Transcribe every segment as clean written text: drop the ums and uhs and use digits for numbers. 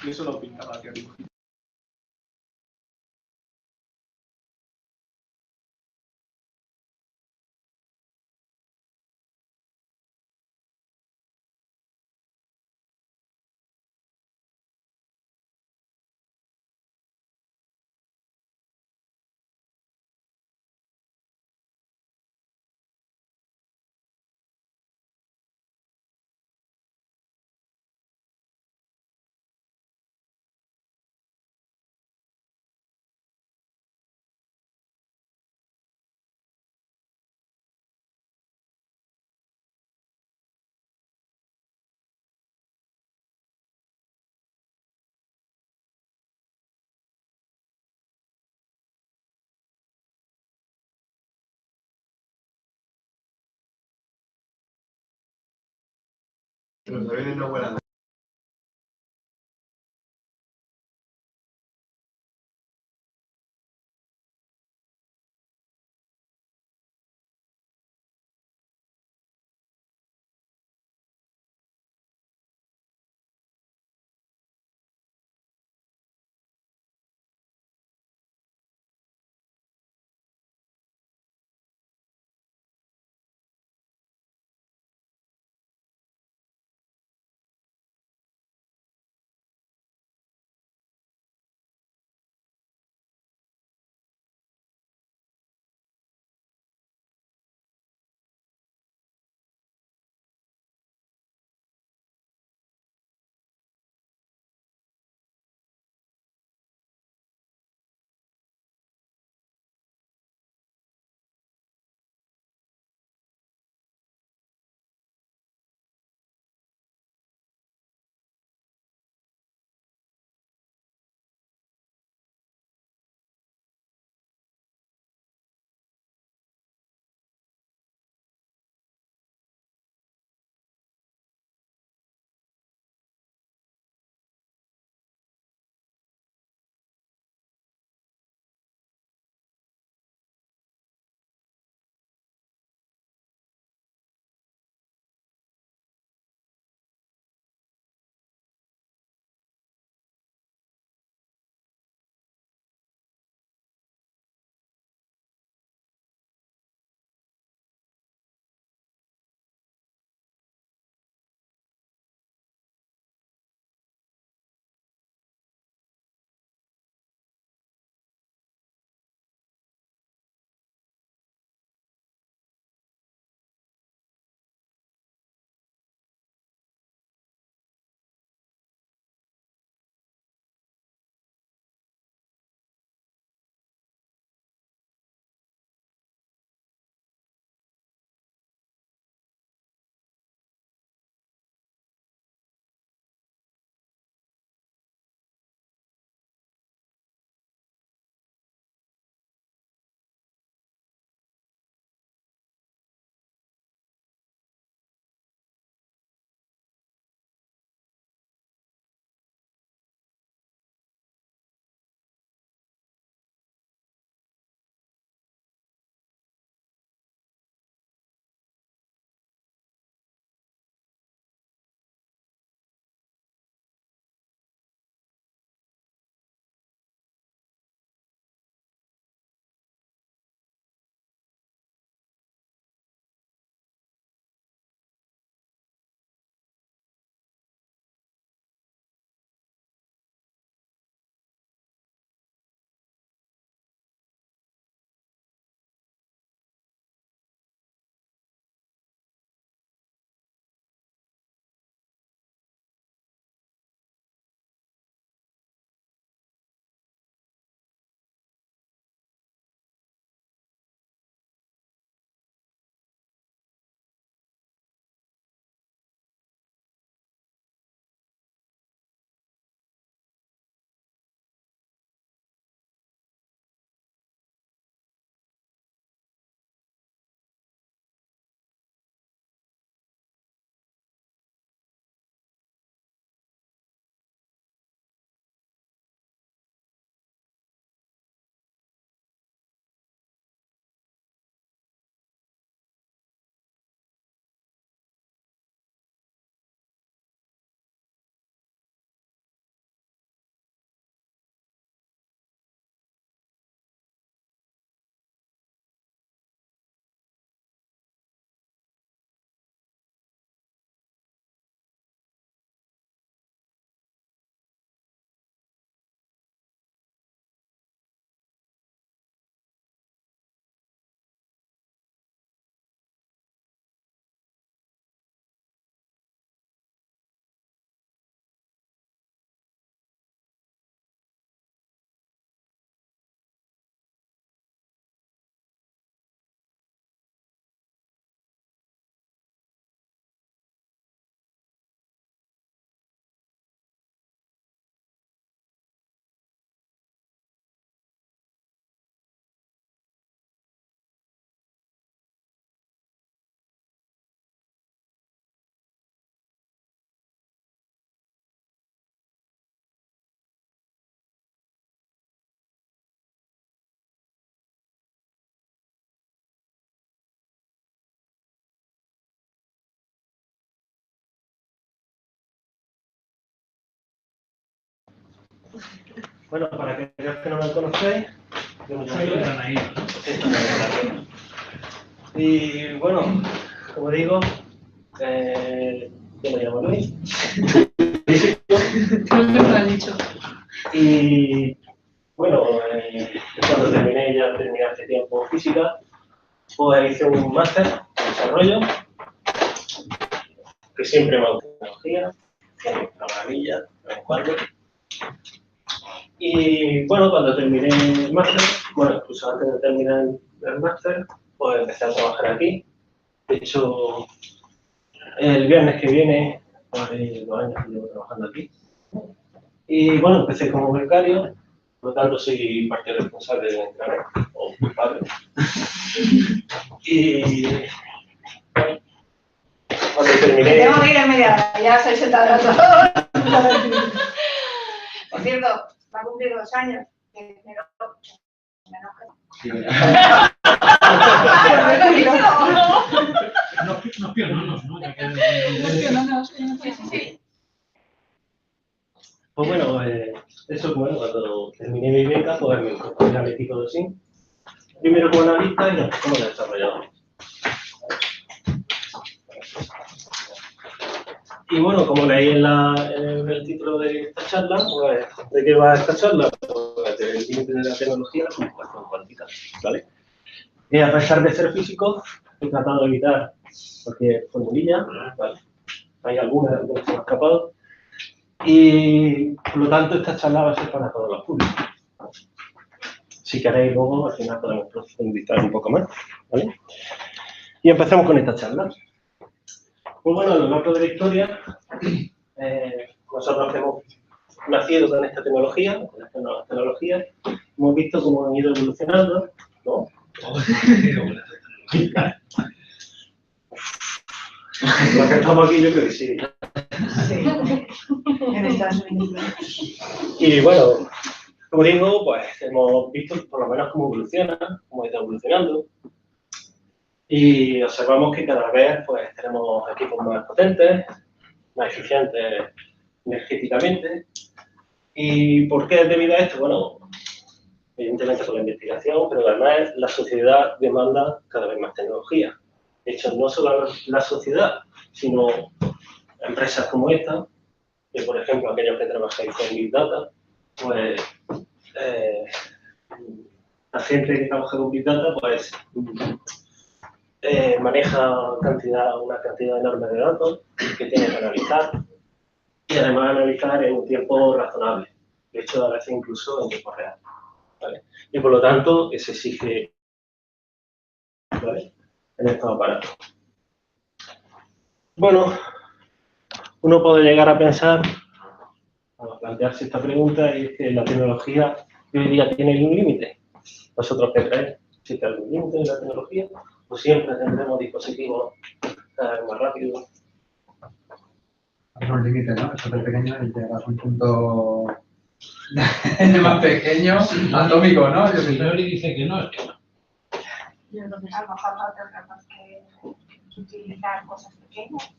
Y eso lo pintaba, tío, dibujito. Los aviones no vuelan. Bueno, para aquellos que no me conocéis, yo me llamo Luis. Y bueno, como digo, yo me llamo Luis. Y bueno, cuando terminé hace tiempo física, pues hice un máster en desarrollo, que siempre me ha gustado la tecnología, que es una maravilla, de vez en cuando. Y bueno, cuando terminé el máster, bueno, incluso antes de terminar el máster, pues empecé a trabajar aquí. De hecho, el viernes que viene, pues 2 años que llevo trabajando aquí. Y bueno, empecé como becario, por lo tanto soy parte responsable del intranet, o culpable. Y bueno, cuando terminé... Tenemos que ir en media hora, ya soy sentado todos. Por cierto, va a cumplir 2 años. Nos pionamos, ¿no? Sí. Pues bueno, eso bueno, cuando terminé mi beca, pues me incorporé al equipo de SIM. Primero como analista y después como desarrollador. Y bueno, como leí en el título de esta charla, pues, ¿de qué va esta charla? Pues del límite de la tecnología, la computación cuántica, ¿vale? Y a pesar de ser físico, he tratado de evitar cualquier formulilla, ¿vale? Hay algunas que se me han escapado. Y por lo tanto, esta charla va a ser para todos los públicos. Si queréis, luego al final podemos profundizar un poco más, ¿vale? Y empezamos con esta charla. Pues bueno, a lo largo de la historia, nosotros hemos nacido con esta tecnología, con estas nuevas tecnologías, hemos visto cómo han ido evolucionando, ¿no? Los que estamos aquí, yo creo que sí. En Estados Unidos. Y bueno, como digo, pues hemos visto por lo menos cómo evoluciona, cómo está evolucionando. Y observamos que cada vez pues, tenemos equipos más potentes, más eficientes energéticamente. ¿Y por qué es debido a esto? Bueno, evidentemente por la investigación, pero además la sociedad demanda cada vez más tecnología. De hecho, no solo la sociedad, sino empresas como esta, que por ejemplo aquellos que trabajáis con Big Data, pues la gente que trabaja con Big Data, pues maneja una cantidad enorme de datos que tiene que analizar y además analizar en un tiempo razonable. De hecho, a veces incluso en tiempo real. ¿Vale? Y por lo tanto, se exige, ¿vale?, en estos aparatos. Bueno, uno puede llegar a pensar, a plantearse esta pregunta, y es que la tecnología de hoy día tiene un límite. ¿Vosotros qué creéis? ¿Existe algún límite en la tecnología? ¿O siempre tendremos dispositivos cada vez más rápidos? Hay un límite, ¿no? Eso de pequeño y llegas a un punto más pequeño, atómico, ¿no? El señor dice que no, es que no. A lo mejor no tendremos que utilizar cosas pequeñas.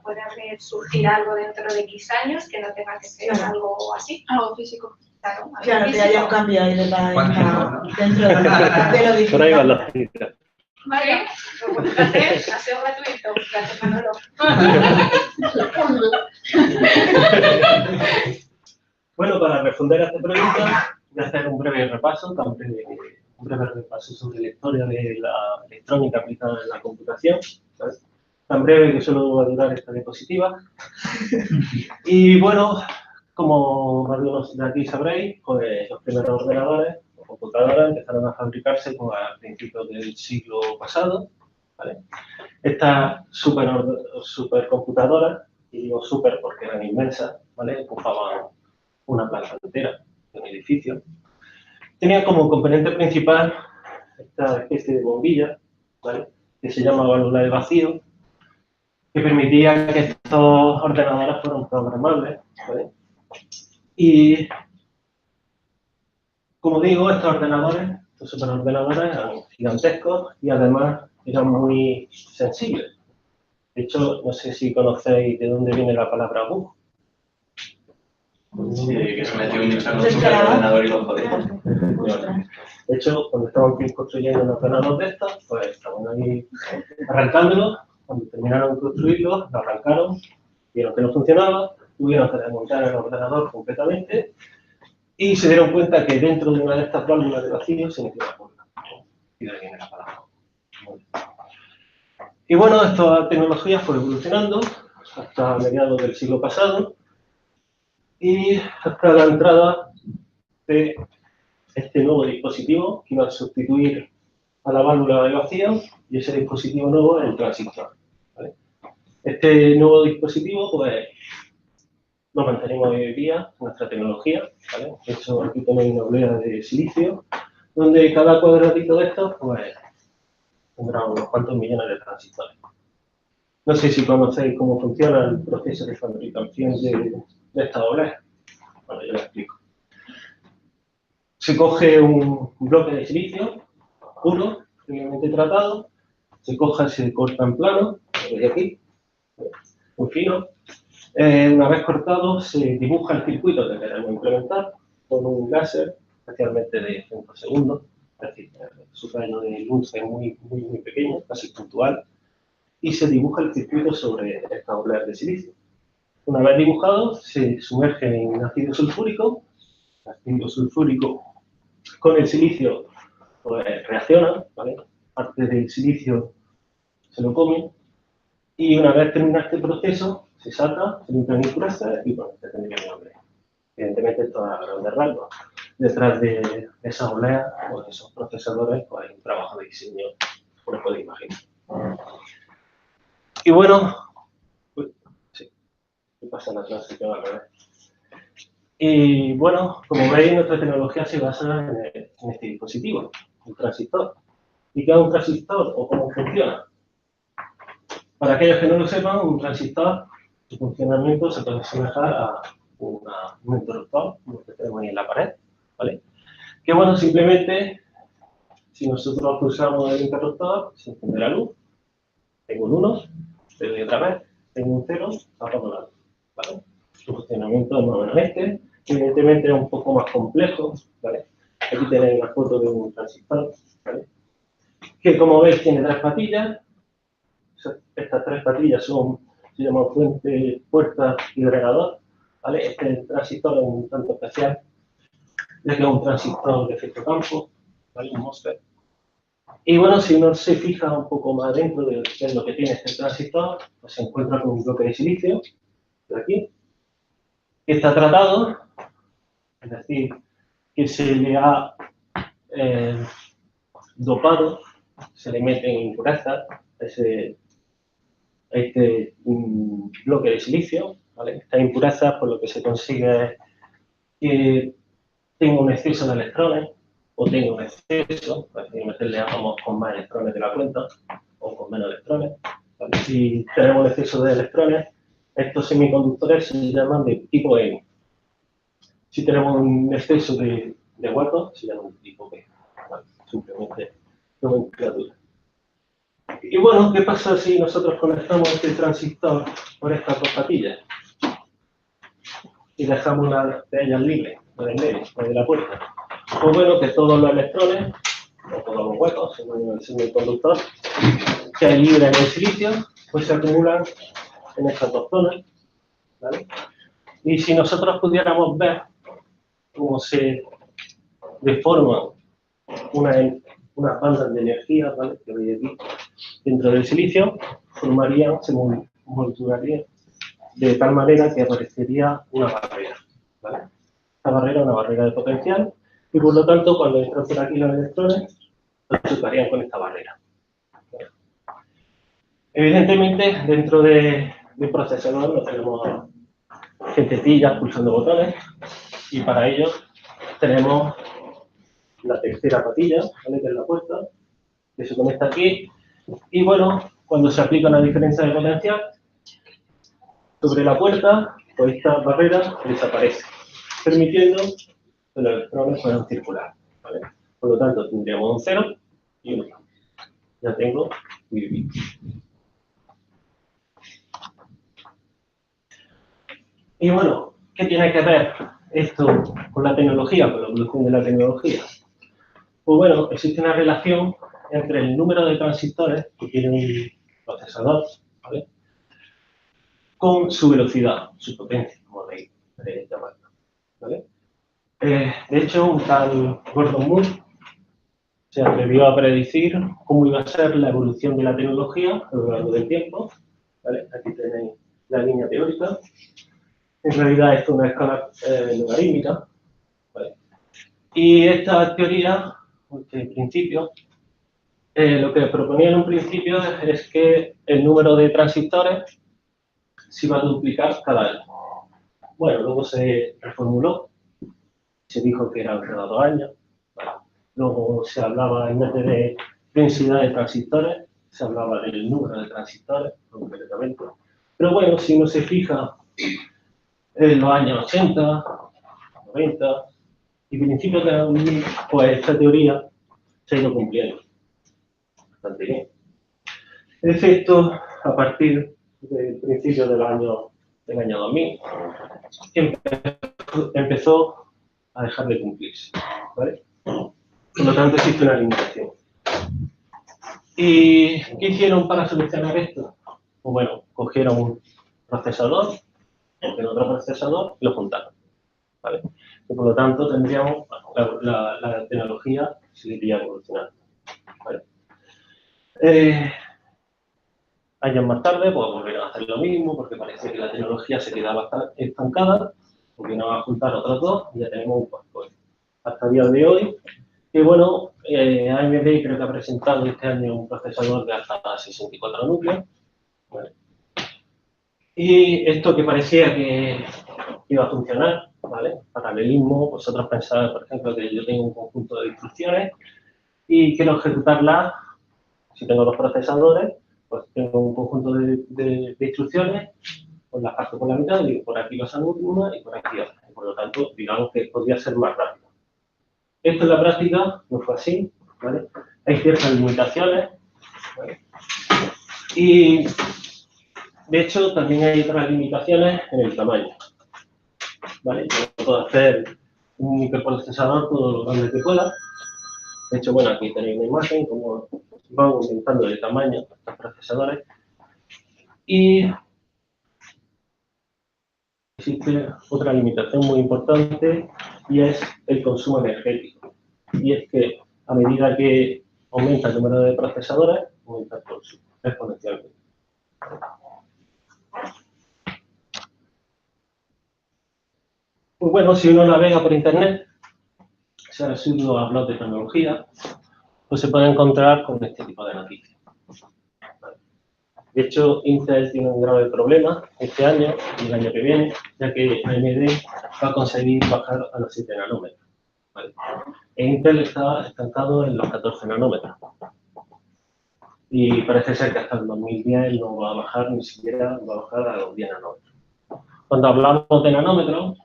Puede surgir algo dentro de X años que no tenga que ser algo así. Algo físico. Claro, Claro, que haya un cambio ahí de Cuántico, ¿no? dentro de lo digital. Por ahí van las citas. Vale, pues ha sido gratuito. Gracias, Manolo. Bueno, para responder a esta pregunta, voy a hacer un breve repaso sobre la historia de la electrónica aplicada en la computación, ¿sabes? Tan breve que solo va a durar esta diapositiva. Y bueno, como algunos de aquí sabréis, pues los primeros ordenadores o computadoras empezaron a fabricarse a principios del siglo pasado, ¿vale? Estas supercomputadoras, y digo super porque eran inmensas, ¿vale?, ocupaban una planta entera de un edificio. Tenía como componente principal esta especie de bombilla, ¿vale?, que se llama válvula de vacío, que permitía que estos ordenadores fueran programables, ¿vale? Y, como digo, estos superordenadores, eran gigantescos y además eran muy sensibles. De hecho, no sé si conocéis de dónde viene la palabra bug. Sí, que se metió un nicho Se en el esperaba. ordenador y lo jodió. Ostras. De hecho, cuando estaban construyendo un ordenador de estos, pues estaban ahí arrancándolo. Cuando terminaron de construirlo, lo arrancaron, vieron que no funcionaba, tuvieron que desmontar el ordenador completamente y se dieron cuenta que dentro de una de estas válvulas de vacío se metió una puerta. Y de ahí viene la palabra. Y bueno, esta tecnología fue evolucionando hasta mediados del siglo pasado y hasta la entrada de este nuevo dispositivo que iba a sustituir a la válvula de vacío y ese dispositivo nuevo es el transistor. ¿Vale? Este nuevo dispositivo, pues, lo mantenemos hoy en día, nuestra tecnología. ¿Vale? De hecho, aquí tenéis una oblea de silicio, donde cada cuadradito de estos, pues, tendrá unos cuantos millones de transistores. No sé si conocéis cómo funciona el proceso de fabricación de esta oblea. Bueno, yo lo explico. Se coge un bloque de silicio puro, previamente tratado, se coge, se corta en plano, lo veis aquí, muy fino. Una vez cortado, se dibuja el circuito que queremos implementar con un láser, especialmente de femtosegundos, es decir, su rayo de luz es muy pequeño, casi puntual, y se dibuja el circuito sobre esta oblea de silicio. Una vez dibujado, se sumerge en ácido sulfúrico con el silicio pues, reacciona, ¿vale? Parte del silicio se lo come y una vez termina este proceso se saca, se limpia en impurezas y bueno, se tendría que oblea. Evidentemente esto a grandes rasgos. Detrás de esa oblea o de esos procesadores pues, hay un trabajo de diseño, como podéis imaginar. Y bueno, sí, ¿qué pasa en la transición al revés? Y bueno, como veis, nuestra tecnología se basa en este dispositivo, el transistor. ¿Y qué es un transistor o cómo funciona? Para aquellos que no lo sepan, un transistor, su funcionamiento se puede asemejar a un interruptor, como el que tenemos ahí en la pared, ¿vale? Que bueno, simplemente, si nosotros pulsamos el interruptor, se enciende la luz, tengo un 1, le doy otra vez, tengo un 0, apago la luz, ¿vale? Su funcionamiento es más o menos este, evidentemente es un poco más complejo, ¿vale? Aquí tenéis una foto de un transistor, ¿vale? Que como veis tiene 3 patillas. Estas 3 patillas se llaman fuente, puerta y agregador, ¿vale? Este transistor es un tanto especial, ya que es un transistor de efecto campo, ¿vale? Un MOSFET. Y bueno, si uno se fija un poco más dentro de qué es lo que tiene este transistor, pues se encuentra con un bloque de silicio, de aquí, que está tratado, es decir, que se le ha dopado, se le mete en impurezas este bloque de silicio, ¿vale? Estas impurezas, por lo que se consigue es que tenga un exceso de electrones o tenga un exceso, es decir, meterle átomos con más electrones de la cuenta o con menos electrones. ¿Vale? Si tenemos un exceso de electrones, estos semiconductores se llaman de tipo N. Si tenemos un exceso de huecos, se llaman de tipo P. ¿Vale? Simplemente nomenclatura. Y bueno, ¿qué pasa si nosotros conectamos este transistor por estas 2 patillas? Y dejamos una de ellas libre, la del medio, la de la puerta. Pues bueno, que todos los electrones, o todos los huecos, según el semiconductor, que hay libre en el silicio, pues se acumulan en estas 2 zonas, ¿vale? Y si nosotros pudiéramos ver cómo se deforman unas bandas de energía, ¿vale? Que veis aquí, dentro del silicio, se moldurarían de tal manera que aparecería una barrera, ¿vale? Esta barrera es una barrera de potencial y por lo tanto cuando entran por aquí los electrones, pues chocarían con esta barrera. ¿Vale? Evidentemente, dentro del procesador no tenemos gentetillas pulsando botones y para ello tenemos la tercera patilla, ¿vale? Que es la puerta, que se conecta aquí y bueno, cuando se aplica una diferencia de potencial sobre la puerta, pues esta barrera desaparece, permitiendo que los electrones puedan circular, ¿vale? Por lo tanto, tendríamos un 0 y un 1. Ya tengo mi bit. Y bueno, ¿qué tiene que ver esto con la tecnología, con la evolución de la tecnología? Pues bueno, existe una relación entre el número de transistores que tiene un procesador, ¿vale?, con su velocidad, su potencia, como veis, llamarlo, ¿vale? De hecho, un tal Gordon Moore se atrevió a predecir cómo iba a ser la evolución de la tecnología a lo largo del tiempo, ¿vale? Aquí tenéis la línea teórica. En realidad esto es una escala logarítmica, ¿vale? Y esta teoría, en principio, lo que proponía en un principio es que el número de transistores se iba a duplicar cada año. Bueno, luego se reformuló, se dijo que era cada 2 años, ¿vale? Luego se hablaba, en vez de densidad de transistores, se hablaba del número de transistores, concretamente. Pero bueno, si uno se fija en los años 80, 90 y principios de los 2000, pues esta teoría se ha ido cumpliendo bastante bien. En efecto, a partir del principio del año 2000, empezó a dejar de cumplirse, ¿vale? Por lo tanto, existe una limitación. ¿Y qué hicieron para solucionar esto? Pues bueno, cogieron un procesador, en otro procesador y lo juntaron, ¿vale? Y por lo tanto, tendríamos la tecnología seguiría evolucionando, ¿vale? Años más tarde, pues volvieron a hacer lo mismo, porque parece que la tecnología se quedaba estancada, volvieron a juntar otros dos y ya tenemos un quad-core. Hasta el día de hoy, que bueno, AMD creo que ha presentado este año un procesador de hasta 64 núcleos, ¿vale? Y esto que parecía que iba a funcionar, ¿vale? Paralelismo, vosotros pensáis, por ejemplo, que yo tengo un conjunto de instrucciones y quiero ejecutarlas, si tengo 2 procesadores, pues tengo un conjunto de instrucciones, pues las parto por la mitad y por aquí pasan una y por aquí otra. Por lo tanto, digamos que podría ser más rápido. Esto en la práctica no fue así, ¿vale? Hay ciertas limitaciones, ¿vale? Y, de hecho, también hay otras limitaciones en el tamaño, ¿vale? Yo no puedo hacer un microprocesador todo lo grande que pueda. De hecho, bueno, aquí tenéis una imagen, como van aumentando el tamaño de los procesadores. Y existe otra limitación muy importante y es el consumo energético. Y es que a medida que aumenta el número de procesadores, aumenta el consumo exponencialmente. Pues bueno, si uno navega por internet, se ha subido a blogs de tecnología, pues se puede encontrar con este tipo de noticias. De hecho, Intel tiene un grave problema este año y el año que viene, ya que AMD va a conseguir bajar a los 7 nanómetros, ¿vale? E Intel está estancado en los 14 nanómetros. Y parece ser que hasta el 2010 no va a bajar, ni siquiera va a bajar a los 10 nanómetros. Cuando hablamos de nanómetros,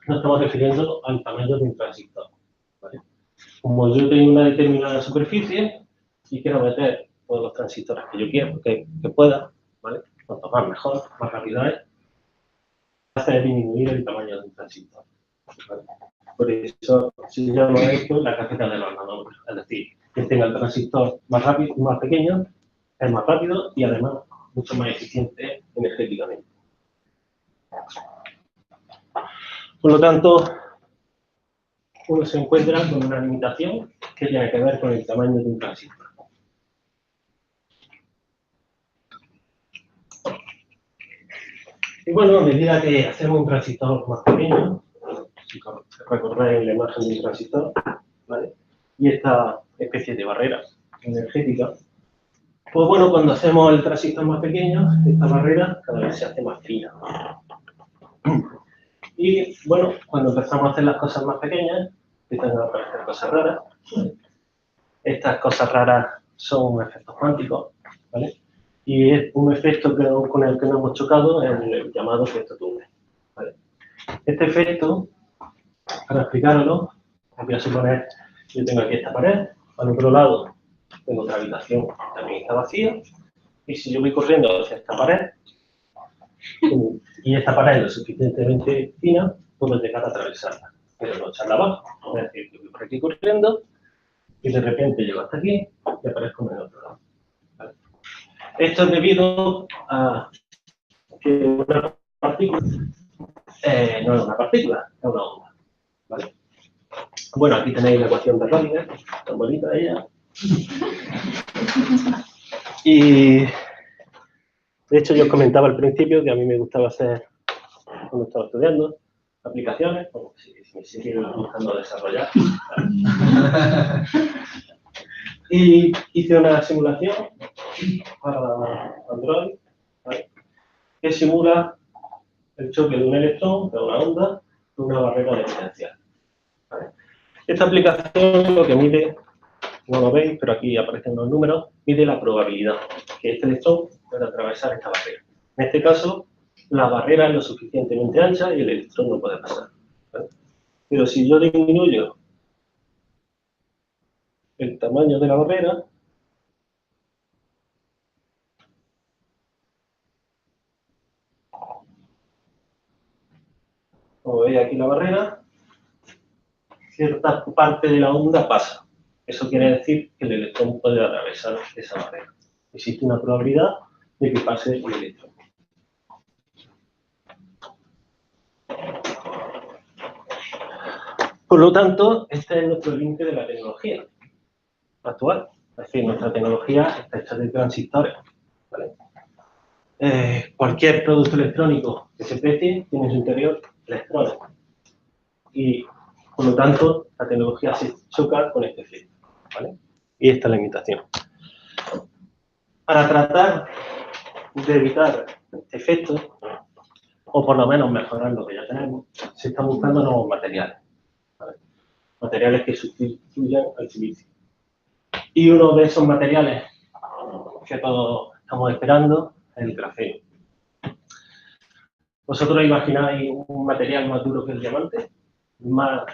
nos estamos refiriendo al tamaño de un transistor, ¿vale? Como yo tengo una determinada superficie y quiero meter todos los transistores que yo quiero, que pueda, ¿vale? Cuanto más mejor, más rápido es, hace disminuir el tamaño de un transistor, ¿vale? Por eso se llama esto la cajeta de los nanómetros, es decir, que tenga el transistor más rápido, más pequeño, es más rápido y además mucho más eficiente energéticamente. Por lo tanto, uno se encuentra con una limitación que tiene que ver con el tamaño de un transistor. Y bueno, a medida que hacemos un transistor más pequeño, si recordáis la imagen de un transistor, ¿vale? Y esta especie de barrera energética, pues bueno, cuando hacemos el transistor más pequeño, esta barrera cada vez se hace más fina. Y bueno, cuando empezamos a hacer las cosas más pequeñas, empiezan a aparecer cosas raras, ¿vale? Estas cosas raras son efectos cuánticos, ¿vale? Y es un efecto con el que nos hemos chocado, el llamado efecto túnel, ¿vale? Este efecto, para explicarlo, voy a suponer que yo tengo aquí esta pared, al otro lado tengo otra habitación que también está vacía, y si yo voy corriendo hacia esta pared, Y esta pared es lo suficientemente fina, puedo llegar a atravesarla, pero no echarla abajo. Es decir, que voy por aquí corriendo y de repente llego hasta aquí y aparezco en el otro lado. ¿Vale? Esto es debido a que una partícula no es una partícula, es una onda. ¿Vale? Bueno, aquí tenéis la ecuación de Rödinger, tan bonita ella. Y de hecho yo os comentaba al principio que a mí me gustaba hacer, cuando estaba estudiando, aplicaciones, como si me sigue gustando desarrollar. Y hice una simulación para Android, ¿vale? Que simula el choque de un electrón, de una onda, con una barrera de potencial. ¿Vale? Esta aplicación lo que mide, no lo veis, pero aquí aparecen los números, mide la probabilidad que este electrón pueda atravesar esta barrera. En este caso, la barrera es lo suficientemente ancha y el electrón no puede pasar. ¿Vale? Pero si yo disminuyo el tamaño de la barrera, como veis aquí la barrera, cierta parte de la onda pasa. Eso quiere decir que el electrón puede atravesar esa barrera. Existe una probabilidad de que pase el electrón. Por lo tanto, este es nuestro límite de la tecnología actual. Es decir, nuestra tecnología está hecha de transistores. ¿Vale? Cualquier producto electrónico que se precie tiene en su interior electrones. Y, por lo tanto, la tecnología se choca con este efecto. ¿Vale? Y esta es la limitación. Para tratar de evitar este efecto, o por lo menos mejorar lo que ya tenemos, se están buscando nuevos materiales. ¿Vale? Materiales que sustituyan al silicio. Y uno de esos materiales que todos estamos esperando es el grafeno. ¿Vosotros imagináis un material más duro que el diamante? Más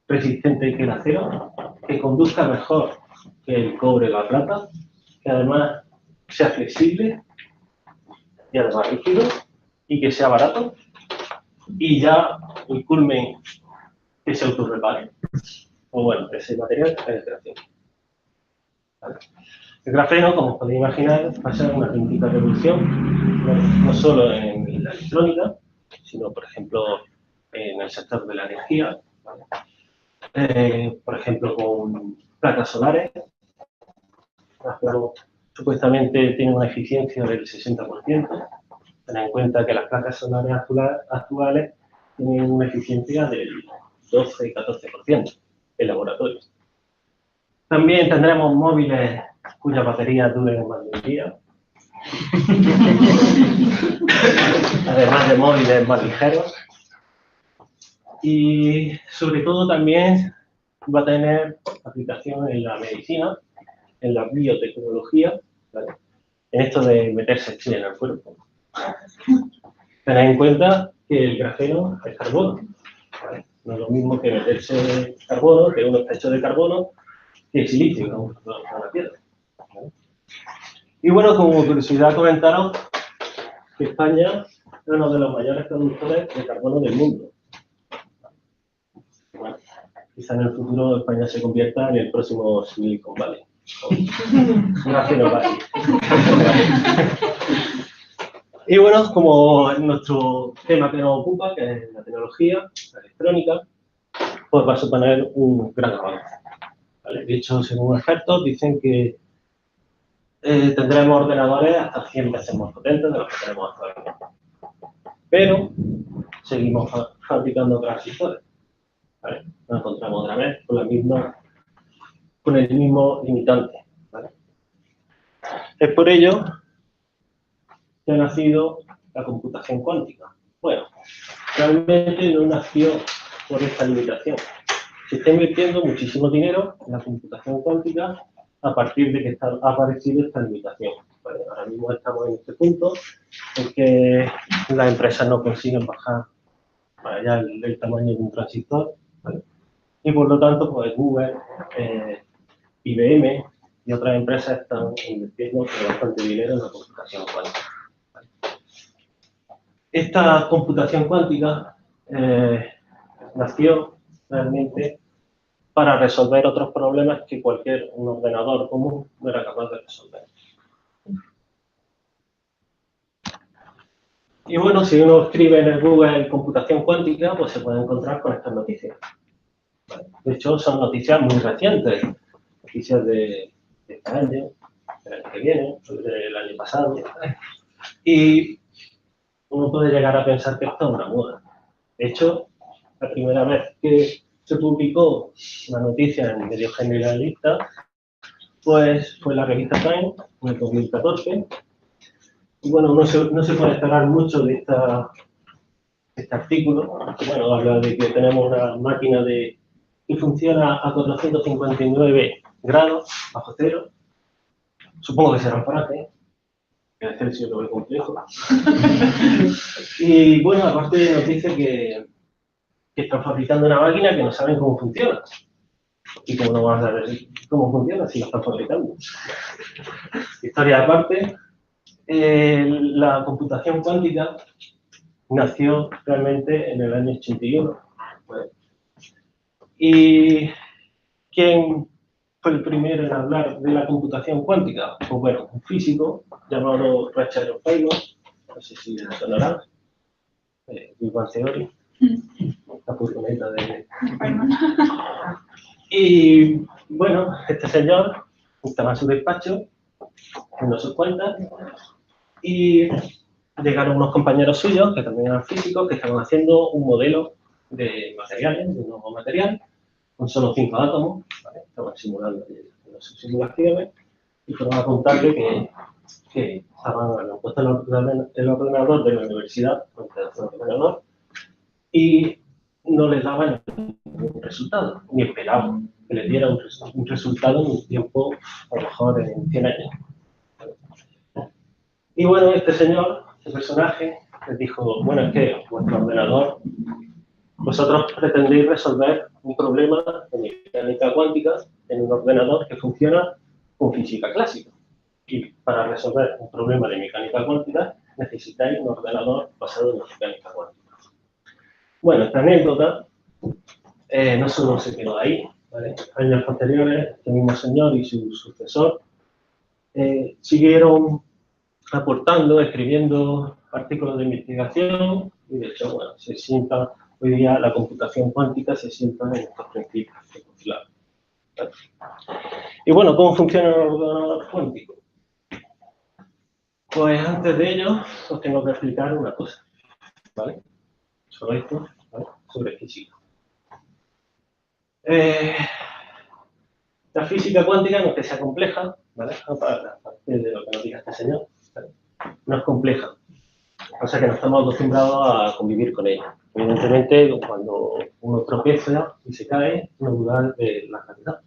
resistente que el acero, que conduzca mejor que el cobre o la plata, que además sea flexible y además rígido y que sea barato y ya el culmen que se autorrepare. Pues bueno, ese material es el grafeno. ¿Vale? El grafeno, como os podéis imaginar, va a ser una auténtica revolución, no solo en la electrónica, sino, por ejemplo, en el sector de la energía, ¿vale? Por ejemplo, con placas solares. Supuestamente tienen una eficiencia del 60%. Tened en cuenta que las placas solares actuales tienen una eficiencia del 12 y 14% en laboratorio. También tendremos móviles cuyas baterías duren más de un día. Además de móviles más ligeros. Y sobre todo también va a tener aplicación en la medicina, en la biotecnología, ¿vale? En esto de meterse chile en el cuerpo. Tened en cuenta que el grafeno es carbono, ¿vale? No es lo mismo que meterse carbono, que uno está hecho de carbono, que el silicio, ¿no? Una piedra, ¿vale? Y bueno, como curiosidad comentaros que España es uno de los mayores productores de carbono del mundo. Bueno, quizá en el futuro España se convierta en el próximo Silicon Valley. Grafeno Valley. Y bueno, como es nuestro tema que nos ocupa, que es la tecnología, la electrónica, pues va a suponer un gran avance. ¿Vale? De hecho, según expertos, dicen que tendremos ordenadores hasta 100 veces más potentes de los que tenemos actualmente. Pero seguimos fabricando transistores. ¿Vale? Nos encontramos otra vez con el mismo limitante. ¿Vale? Es por ello que ha nacido la computación cuántica. Bueno, realmente no nació por esta limitación. Se está invirtiendo muchísimo dinero en la computación cuántica a partir de que ha aparecido esta limitación. Bueno, ahora mismo estamos en este punto en que las empresas no consiguen bajar para allá el tamaño de un transistor, ¿vale? Y por lo tanto, pues Google, IBM y otras empresas están invirtiendo bastante dinero en la computación cuántica. Esta computación cuántica nació realmente para resolver otros problemas que un ordenador común no era capaz de resolver. Y bueno, si uno escribe en el Google computación cuántica, pues se puede encontrar con estas noticias. De hecho, son noticias muy recientes, noticias de este año, del año que viene, del año pasado. Y uno puede llegar a pensar que esto es una moda. De hecho, la primera vez que se publicó una noticia en medios generalistas, pues fue la revista Time, en el 2014. Y bueno, no se puede esperar mucho de este artículo. Bueno, habla de que tenemos una máquina que funciona a 459 grados bajo cero. Supongo que será un paraje, que el Celsius lo ve complejo. Y bueno, aparte nos dice que están fabricando una máquina que no saben cómo funciona. ¿Y cómo no van a saber cómo funciona si lo están fabricando? Historia aparte, la computación cuántica nació realmente en el año 81. Pues, ¿y quién fue el primero en hablar de la computación cuántica? Pues bueno, un físico llamado Richard Feynman, no sé si le sonará, Big Bang Theory, la furgoneta de... Y bueno, este señor estaba en su despacho, haciendo sus cuentas, y llegaron unos compañeros suyos, que también eran físicos, que estaban haciendo un modelo de materiales, de un nuevo material, con solo 5 átomos, ¿vale? Estaban simulando sus simulaciones, y fueron a contarle que habían puesto el ordenador de la universidad, un pedazo de ordenador, y no les daban ningún resultado, ni esperaban que les diera un resultado en un tiempo, a lo mejor en 100 años. Y bueno, este señor, este personaje, les dijo, bueno, es que vuestro ordenador, vosotros pretendéis resolver un problema de mecánica cuántica en un ordenador que funciona con física clásica. Y para resolver un problema de mecánica cuántica necesitáis un ordenador basado en la mecánica cuántica. Bueno, esta anécdota no solo se quedó ahí, ¿vale? Años posteriores, este mismo señor y su sucesor siguieron aportando, escribiendo artículos de investigación y de hecho, bueno, hoy día la computación cuántica se sienta en estos principios que postularon. ¿Vale? Y bueno, ¿cómo funciona el ordenador cuántico? Pues antes de ello os tengo que explicar una cosa, ¿vale? Sobre esto, ¿vale? Sobre física. La física cuántica no es que sea compleja, ¿vale? Aparte de lo que nos diga este señor, ¿vale? No es compleja. O sea que no estamos acostumbrados a convivir con ella. Evidentemente, cuando uno tropieza y se cae, no duda de la gravedad.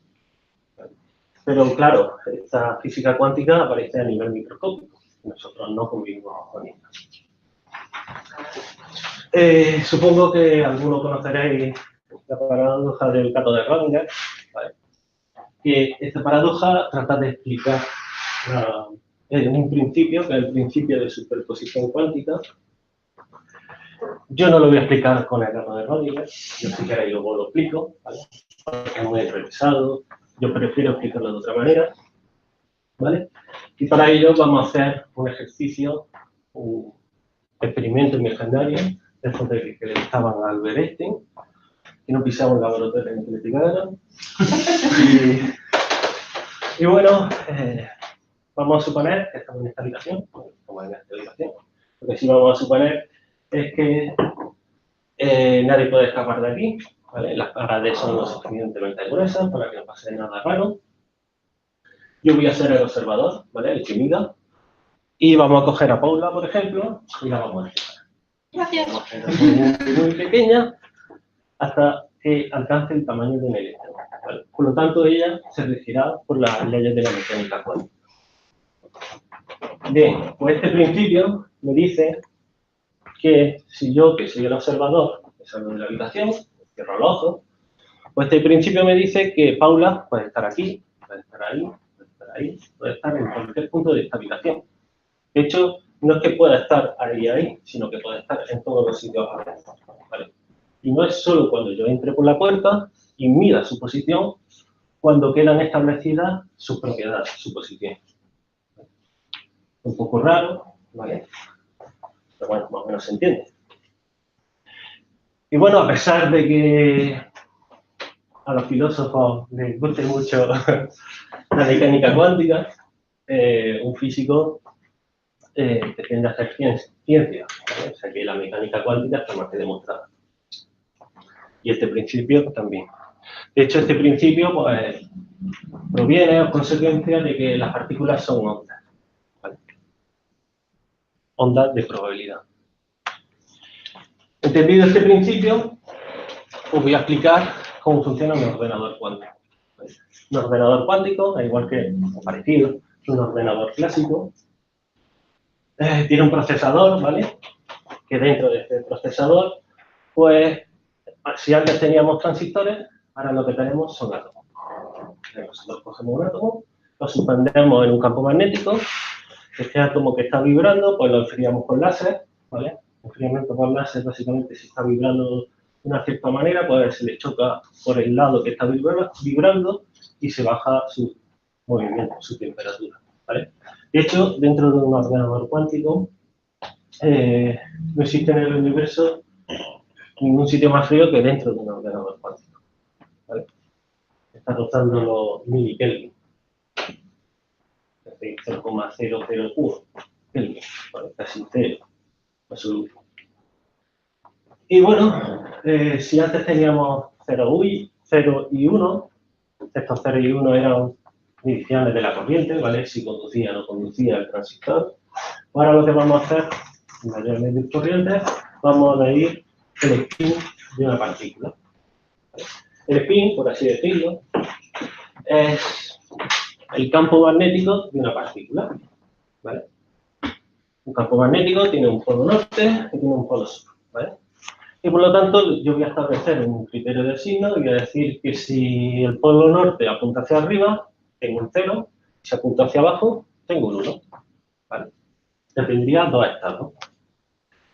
Pero claro, esta física cuántica aparece a nivel microscópico. Nosotros no convivimos con ella. Supongo que algunos conoceréis la paradoja del gato de Schrödinger, ¿vale? Que esta paradoja trata de explicar un principio, que es el principio de superposición cuántica. Yo no lo voy a explicar con el gato de Schrödinger, yo si queréis luego lo explico, ¿vale? Porque es muy revisado, yo prefiero explicarlo de otra manera, ¿vale? Y para ello vamos a hacer un ejercicio, un experimento imaginario, después de que le estaban a Albert Einstein, que no pisaba un laboratorio en que le picaran. Y bueno, vamos a suponer que estamos en esta habitación, lo que sí vamos a suponer es que nadie puede escapar de aquí, ¿vale? Las paredes son lo suficientemente gruesas para que no pase nada raro. Yo voy a ser el observador, ¿vale? El que mira. Y vamos a coger a Paula, por ejemplo, y la vamos a disparar. Gracias. Vamos a hacer muy pequeña hasta que alcance el tamaño de un electrón, ¿vale? Por lo tanto, ella se regirá por las leyes de la mecánica cuántica. Bien, pues este principio me dice que si yo, que soy el observador, que salgo de la habitación, cierro los ojos, pues este principio me dice que Paula puede estar aquí, puede estar ahí, puede estar ahí, puede estar en cualquier punto de esta habitación. De hecho, no es que pueda estar ahí, sino que puede estar en todos los sitios a la vez, ¿vale? Y no es solo cuando yo entre por la puerta y mida su posición, cuando quedan establecidas sus propiedades, su posición. Un poco raro, ¿vale? Pero bueno, más o menos se entiende. Y bueno, a pesar de que a los filósofos les guste mucho la mecánica cuántica, un físico pretende hacer ciencia, ¿vale? O sea que la mecánica cuántica está más que demostrada. Y este principio también. De hecho, este principio pues, proviene o consecuencia de que las partículas son ondas, ¿vale? Ondas de probabilidad. Entendido este principio, os voy a explicar cómo funciona un ordenador cuántico. Un ordenador cuántico, al igual que, o parecido, un ordenador clásico, tiene un procesador, ¿vale? Que dentro de este procesador, pues, si antes teníamos transistores, ahora lo que tenemos son átomos. Nosotros cogemos un átomo, lo suspendemos en un campo magnético, este átomo que está vibrando, pues lo enfriamos con láser, ¿vale? Enfriamiento por láser, básicamente, si está vibrando de una cierta manera, pues se le choca por el lado que está vibrando y se baja su movimiento, su temperatura, ¿vale? De hecho, dentro de un ordenador cuántico, no existe en el universo ningún sitio más frío que dentro de un ordenador cuántico, ¿vale? Está rozando los milikelvin, es decir, 0,001 Kelvin, ¿vale? Casi cero, absoluto. Y bueno, si antes teníamos 0 y 1, estos 0 y 1 eran mediciones de la corriente, ¿vale? Si conducía o no conducía el transistor. Ahora lo que vamos a hacer, en vez de medir corriente, vamos a medir el spin de una partícula. El spin, por así decirlo, es el campo magnético de una partícula, ¿vale? Un campo magnético tiene un polo norte y tiene un polo sur, ¿vale? Y por lo tanto, yo voy a establecer un criterio de signo y voy a decir que si el polo norte apunta hacia arriba, tengo un 0, si apunta hacia abajo, tengo un 1, ¿vale? Tendría dos estados.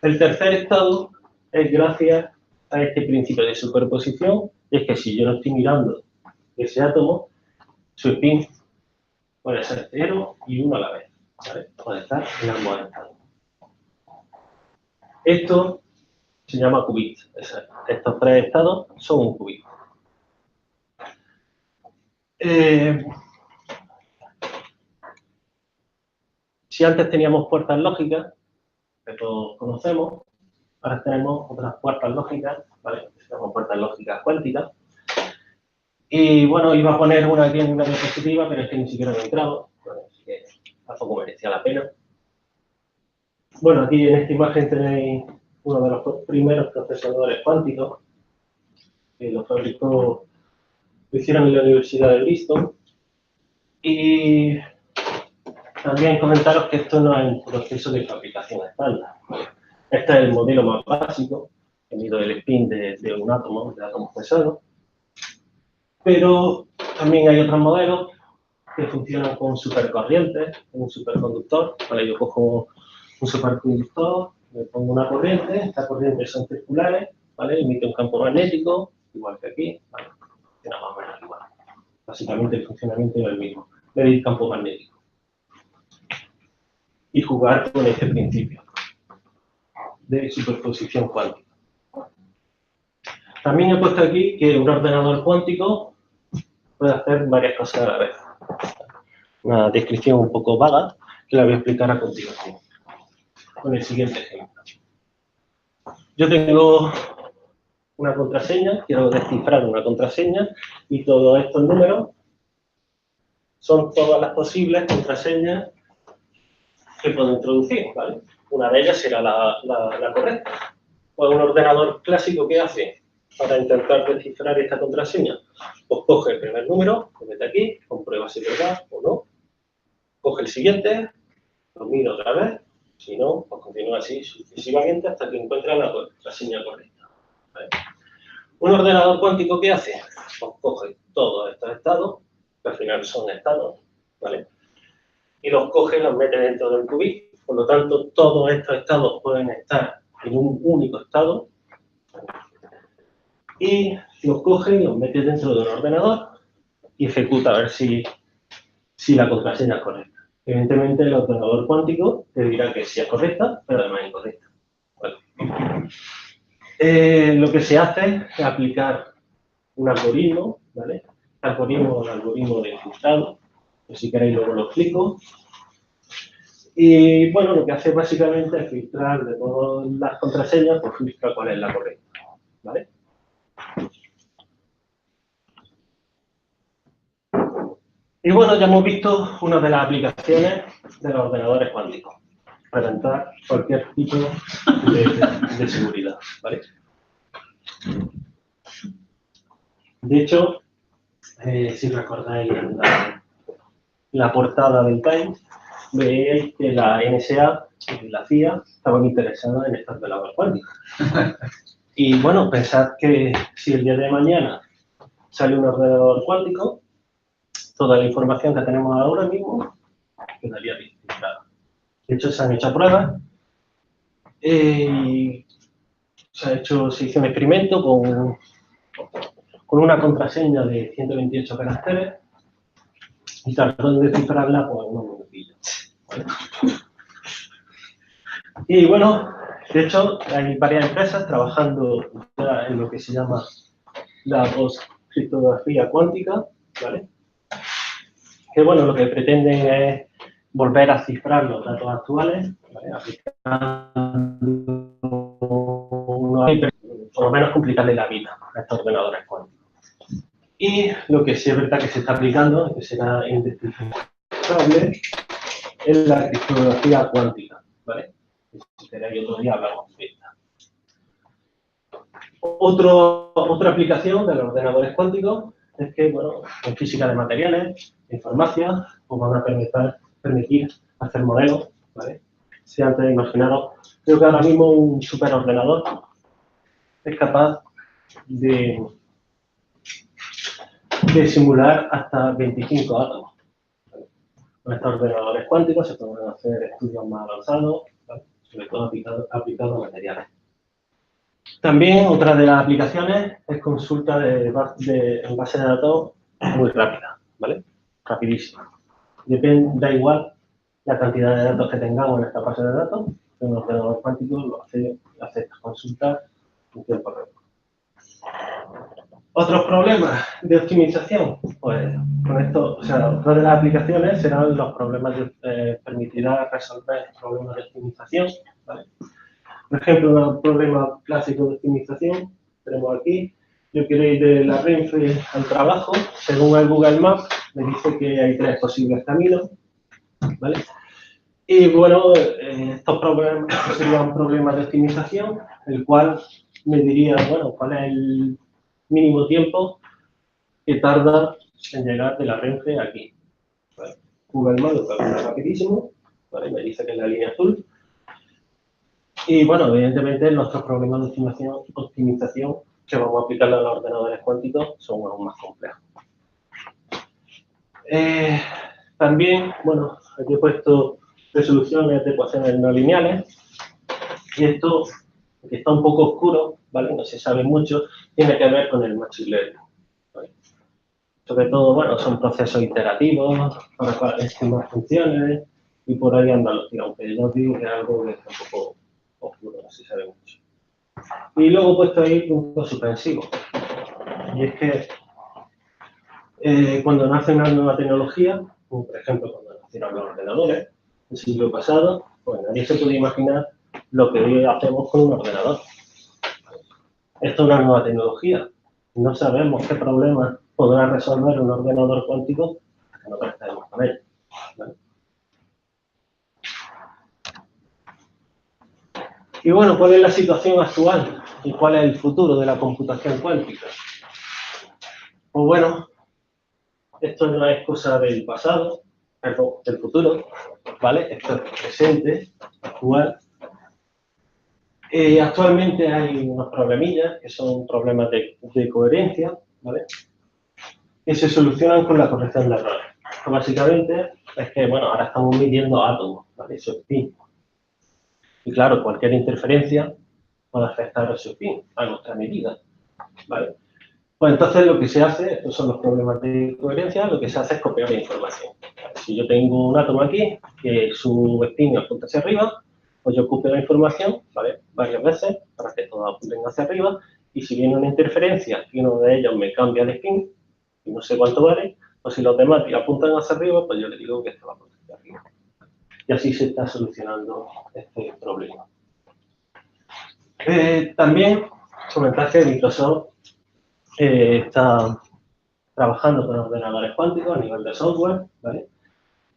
El tercer estado es gracias a este principio de superposición, y es que si yo no estoy mirando ese átomo, su spin puede ser 0 y 1 a la vez, ¿vale? Puede estar en ambos estados. Esto se llama qubit. Estos tres estados son un qubit. Si antes teníamos puertas lógicas, que todos conocemos, ahora tenemos otras puertas lógicas, ¿vale? Tenemos puertas lógicas cuánticas. Y bueno, iba a poner una aquí en la diapositiva, pero es que ni siquiera me he entrado, ¿vale? Así que tampoco merecía la pena. Bueno, aquí en esta imagen tenéis uno de los primeros procesadores cuánticos, que lo fabricó, lo hicieron en la Universidad de Bristol. Y también comentaros que esto no es un proceso de fabricación estándar. Este es el modelo más básico, que mide el spin de un átomo, de átomos pesados. Pero también hay otros modelos que funcionan con supercorrientes, un superconductor. Vale, yo cojo un superconductor, le pongo una corriente, estas corrientes son circulares, ¿vale? Emite un campo magnético, igual que aquí, ¿vale? Funciona más o menos igual. Básicamente el funcionamiento es el mismo, medir campo magnético. Y jugar con este principio de superposición cuántica. También he puesto aquí que un ordenador cuántico puede hacer varias cosas a la vez. Una descripción un poco vaga que la voy a explicar a continuación, con el siguiente ejemplo. Yo tengo una contraseña, quiero descifrar una contraseña y todos estos números son todas las posibles contraseñas que puedo introducir, ¿vale? Una de ellas será la correcta. Pues un ordenador clásico, ¿qué hace para intentar descifrar esta contraseña? Pues coge el primer número, lo mete aquí, comprueba si es verdad o no. Coge el siguiente, lo mira otra vez, si no, pues continúa así sucesivamente hasta que encuentra la contraseña correcta, ¿vale? Un ordenador cuántico, ¿qué hace? Pues coge todos estos estados, que al final son estados, ¿vale? y los coge y los mete dentro del qubit. Por lo tanto, todos estos estados pueden estar en un único estado y los coge y los mete dentro de un ordenador y ejecuta a ver si la contraseña es correcta. Evidentemente, el ordenador cuántico te dirá que sí es correcta, pero además es incorrecta. Bueno. Lo que se hace es aplicar un algoritmo, ¿vale? El algoritmo de encriptado, que si queréis luego lo explico. Y bueno, lo que hace básicamente es filtrar de todas las contraseñas, pues filtra cuál es la correcta, ¿vale? Y bueno, ya hemos visto una de las aplicaciones de los ordenadores cuánticos, preventar cualquier tipo de seguridad, ¿vale? De hecho, si recordáis la portada del Times, veis que la NSA y la CIA estaban interesadas en estos ordenadores cuánticos. Y bueno, pensad que si el día de mañana sale un ordenador cuántico, toda la información que tenemos ahora mismo quedaría filtrada. De hecho, se han hecho pruebas y se hizo un experimento con una contraseña de 128 caracteres y tardó en descifrarla por unos minutillos. Y bueno, de hecho, hay varias empresas trabajando ya en lo que se llama la postcriptografía cuántica, ¿vale? Que bueno, lo que pretenden es volver a cifrar los datos actuales, ¿vale? Por lo menos complicarle la vida a estos ordenadores cuánticos. Y lo que sí es verdad que se está aplicando, que será indescifrable, es la criptografía cuántica, ¿vale? Si queréis otro día hablamos de esta. Otra aplicación de los ordenadores cuánticos es que, bueno, en física de materiales, en farmacia, os van a permitir hacer modelos, ¿vale? Si antes imaginaros, creo que ahora mismo un superordenador es capaz de simular hasta 25 átomos. ¿Vale? Con estos ordenadores cuánticos se pueden hacer estudios más avanzados, ¿vale? Sobre todo aplicados a materiales. También otra de las aplicaciones es consulta en base de datos muy rápida, ¿vale? Rapidísima. Da igual la cantidad de datos que tengamos en esta base de datos, que un ordenador cuántico hace estas consultas en tiempo récord. Otros problemas de optimización, pues con esto, o sea, otra de las aplicaciones serán los problemas permitirá resolver problemas de optimización, ¿vale? Por ejemplo, un problema clásico de optimización, tenemos aquí, yo quiero ir de la Renfe al trabajo, según el Google Maps, me dice que hay 3 posibles caminos, ¿vale? Y bueno, estos problemas serían problemas de optimización, el cual me diría, bueno, cuál es el mínimo tiempo que tarda en llegar de la Renfe aquí. ¿Vale? Google Maps lo calcula rapidísimo, ¿vale? Me dice que es la línea azul. Y bueno, evidentemente nuestros problemas de optimización que vamos a aplicar a los ordenadores cuánticos son aún más complejos. También, bueno, aquí he puesto resoluciones de ecuaciones no lineales y esto, que está un poco oscuro, ¿vale? No se sabe mucho, tiene que ver con el machine learning, ¿vale? Sobre todo, bueno, son procesos iterativos para estimar funciones y por ahí andan los tiros, aunque yo os digo que es algo que está un poco oscuro, no se sabe mucho. Y luego he puesto ahí puntos suspensivos. Y es que cuando nace una nueva tecnología, como por ejemplo cuando nacieron los ordenadores, el siglo pasado, pues nadie se puede imaginar lo que hoy hacemos con un ordenador. Esto es una nueva tecnología. No sabemos qué problemas podrá resolver un ordenador cuántico hasta que no tratemos con él, ¿vale? Y bueno, ¿cuál es la situación actual? ¿Y cuál es el futuro de la computación cuántica? Pues bueno, esto no es cosa del pasado, perdón, del futuro, ¿vale? Esto es presente, actual. Actualmente hay unos problemillas que son problemas de coherencia, ¿vale? Que se solucionan con la corrección de errores. básicamente es que, bueno, ahora estamos midiendo átomos, ¿vale? Su spin. Y claro, cualquier interferencia puede afectar a su spin, a nuestra medida, ¿vale? Pues entonces lo que se hace, estos son los problemas de coherencia, lo que se hace es copiar la información. Si yo tengo un átomo aquí, que su spin apunta hacia arriba, pues yo copio la información, ¿vale? Varias veces para que todos apunten hacia arriba, y si viene una interferencia y uno de ellos me cambia el spin, y no sé cuánto vale, pues si los demás apuntan hacia arriba, pues yo le digo que esto va a apuntar hacia arriba. Y así se está solucionando este problema. También comentar que Microsoft está trabajando con ordenadores cuánticos a nivel de software, ¿vale?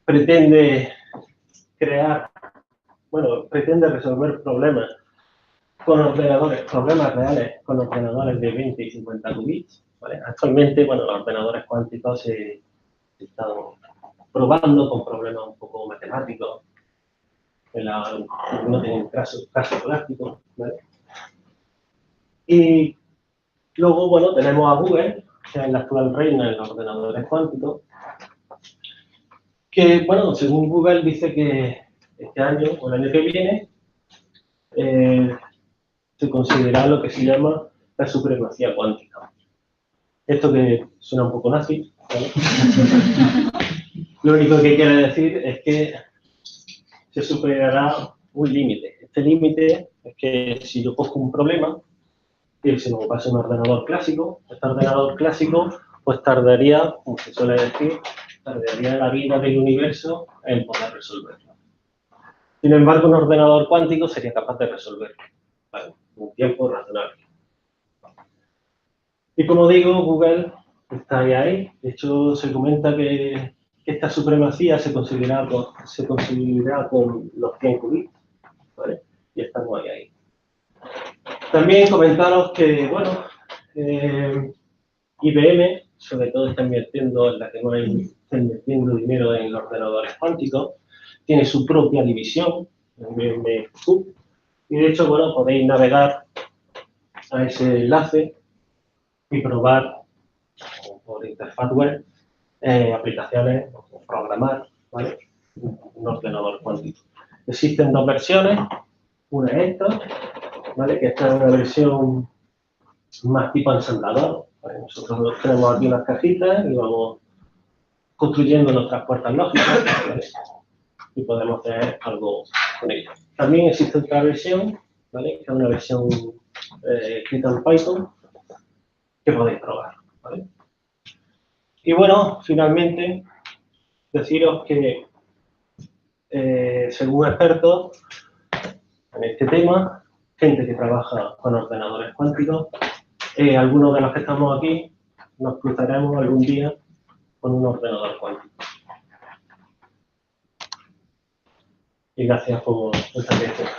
Pretende resolver problemas con ordenadores, problemas reales con ordenadores de 20 y 50 qubits, ¿vale? Actualmente, bueno, los ordenadores cuánticos se están probando con problemas un poco matemáticos, no tienen caso práctico, ¿vale? Y luego, bueno, tenemos a Google, que es la actual reina en los ordenadores cuánticos, que, bueno, según Google dice que este año o el año que viene se considera lo que se llama la supremacía cuántica. Esto que suena un poco nazi, ¿vale? Lo único que quiere decir es que se superará un límite. Este límite es que si yo cojo un problema y se me pasa un ordenador clásico, este ordenador clásico pues tardaría, como se suele decir, tardaría la vida del universo en poder resolverlo. Sin embargo, un ordenador cuántico sería capaz de resolverlo, ¿vale? En un tiempo razonable. Y como digo, Google está ahí. De hecho, se comenta que esta supremacía se conseguirá con los 100 qubits, ¿vale? Y estamos ahí. También comentaros que, bueno, IBM, sobre todo está invirtiendo en la que más está invirtiendo dinero en los ordenadores cuánticos, tiene su propia división, IBM Cube, y de hecho, bueno, podéis navegar a ese enlace y probar por interfaz web aplicaciones o programar, ¿vale? Un ordenador cuántico. Existen dos versiones, una es esta, ¿vale? Que esta es una versión más tipo ensamblador, ¿vale? Nosotros tenemos aquí unas cajitas y vamos construyendo nuestras puertas lógicas, ¿vale? Y podemos hacer algo con ellas. También existe otra versión, ¿vale? Que es una versión escrita en Python que podéis probar, ¿vale? Y bueno, finalmente, deciros que según expertos en este tema, gente que trabaja con ordenadores cuánticos, algunos de los que estamos aquí nos cruzaremos algún día con un ordenador cuántico. Y gracias por vuestra atención.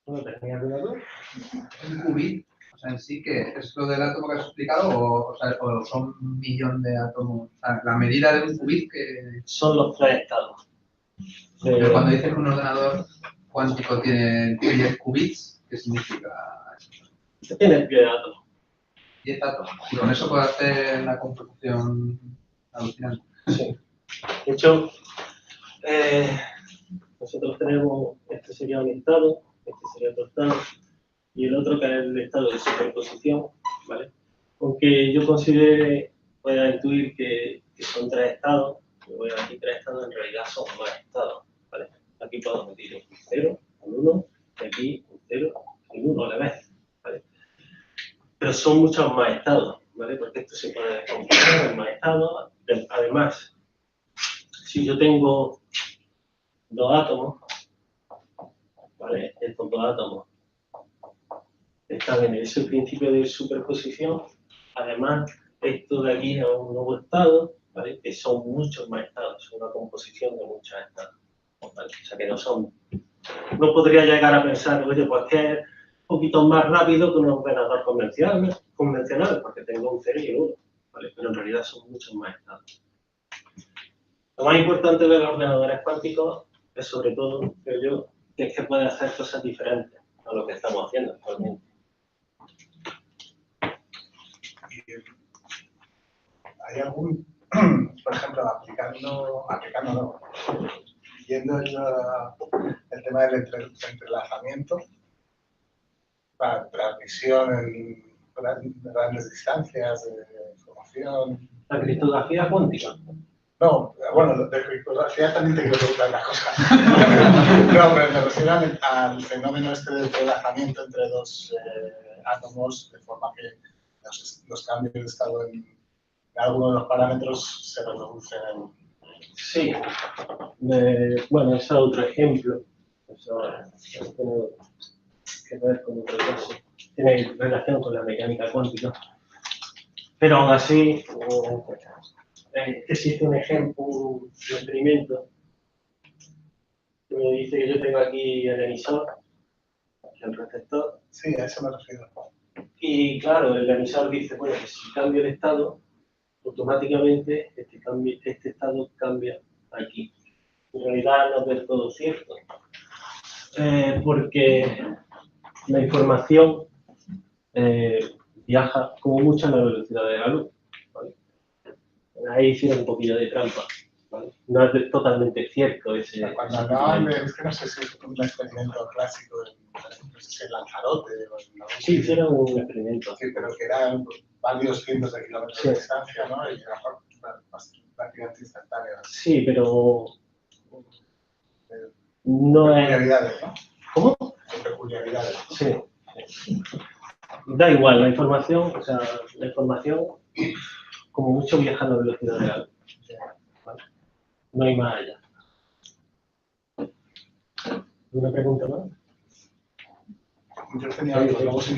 ¿No tenía alguna duda? Un qubit, o sea, en sí, que es lo del átomo que has explicado, o son un millón de átomos. O sea, la medida de un qubit que. Son los tres estados. Pero cuando dices que un ordenador cuántico tiene 10 qubits, ¿qué significa eso? Tiene 10 átomos. 10 átomos. Y con eso puedo hacer la computación alucinante. Sí. De hecho, nosotros tenemos, este sería un estado, este sería otro estado, y el otro que es el estado de superposición, ¿vale? Aunque yo considere, pueda intuir que son tres estados, yo voy a aquí tres estados, en realidad son más estados, ¿vale? Aquí puedo meter un 0, un 1, y aquí un 0 y un 1 a la vez, ¿vale? Pero son muchos más estados, ¿vale? Porque esto se puede complicar en más estados. Además, si yo tengo dos átomos, ¿vale? Estos dos átomos están en ese principio de superposición. Además, esto de aquí es un nuevo estado, ¿vale? Que son muchos más estados, es una composición de muchos estados, ¿vale? O sea que no podría llegar a pensar, oye, pues que es un poquito más rápido que un ordenador convencional, porque tengo un 0 y un 1, ¿vale? Pero en realidad son muchos más estados. Lo más importante de los ordenadores cuánticos es, sobre todo, creo yo, que es que puede hacer cosas diferentes a lo que estamos haciendo actualmente. ¿Hay algún, por ejemplo, viendo el tema del entrelazamiento para transmisión en grandes distancias de información? La criptografía cuántica. No, bueno, de criptografía también te quiero preguntar una cosa. No, pero me refiero al fenómeno este de entrelazamiento entre dos átomos, de forma que los cambios de estado en algunos de los parámetros se reproducen en... Sí. Bueno, ese es otro ejemplo. Eso tiene que ver con otro caso. Tiene relación con la mecánica cuántica. Pero aún así, existe un ejemplo, un experimento que me dice que yo tengo aquí el emisor, el receptor. Sí, a eso me refiero. Y claro, el emisor dice, bueno, que si cambio el estado, automáticamente este estado cambia aquí. En realidad no es del todo cierto, porque la información viaja como mucho a la velocidad de la luz. ¿Vale? Ahí hicieron un poquillo de trampa. ¿Vale? No es totalmente cierto ese. Cuando hablaban de, es que no sé si es un experimento clásico, no sé si en Lanzarote o en la... Sí, hicieron un experimento. Sí, pero que eran varios cientos de kilómetros Sí. de distancia, ¿no? Y era prácticamente instantáneo. Sí, pero no es. Peculiaridades, ¿no? ¿Cómo? Peculiaridades. Sí. Da igual, la información como mucho viaja a la velocidad de la luz. ¿Vale? No hay más allá. ¿Una pregunta más? Yo tenía algo, luego si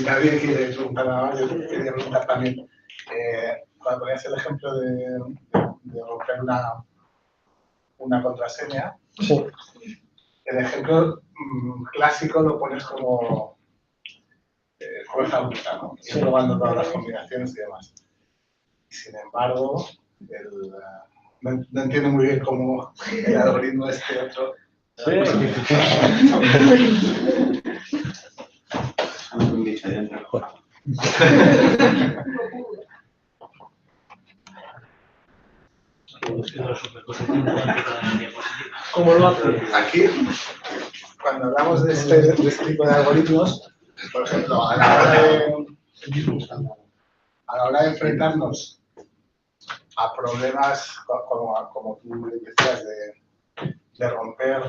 nadie quiere preguntar nada más, yo quería preguntar también. Cuando ponías el ejemplo de romper una contraseña, Sí. el ejemplo clásico lo pones como fuerza bruta, ¿no? Sí. Probando todas las combinaciones y demás. Sin embargo, no entiendo muy bien cómo el algoritmo este otro. Un bicho ahí dentro. ¿Cómo lo hace? Aquí, cuando hablamos de este tipo de algoritmos, por ejemplo, a la hora de enfrentarnos a problemas como tú decías, de romper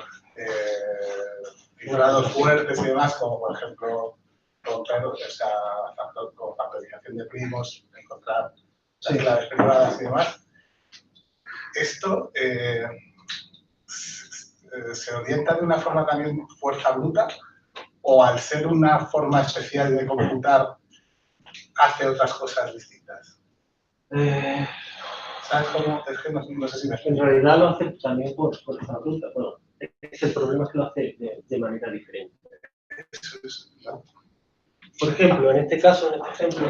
cifrados fuertes y demás, como por ejemplo romper con factorización de primos, encontrar las claves privadas y demás. Esto se orienta de una forma también fuerza bruta, o al ser una forma especial de computar hace otras cosas distintas. ¿Sabes cómo? Es que no sé si me En explico. realidad lo hace también por fuerza bruta. Bueno, el problema es que lo hace de manera diferente. Eso es, ¿no? Por ejemplo, en este ejemplo,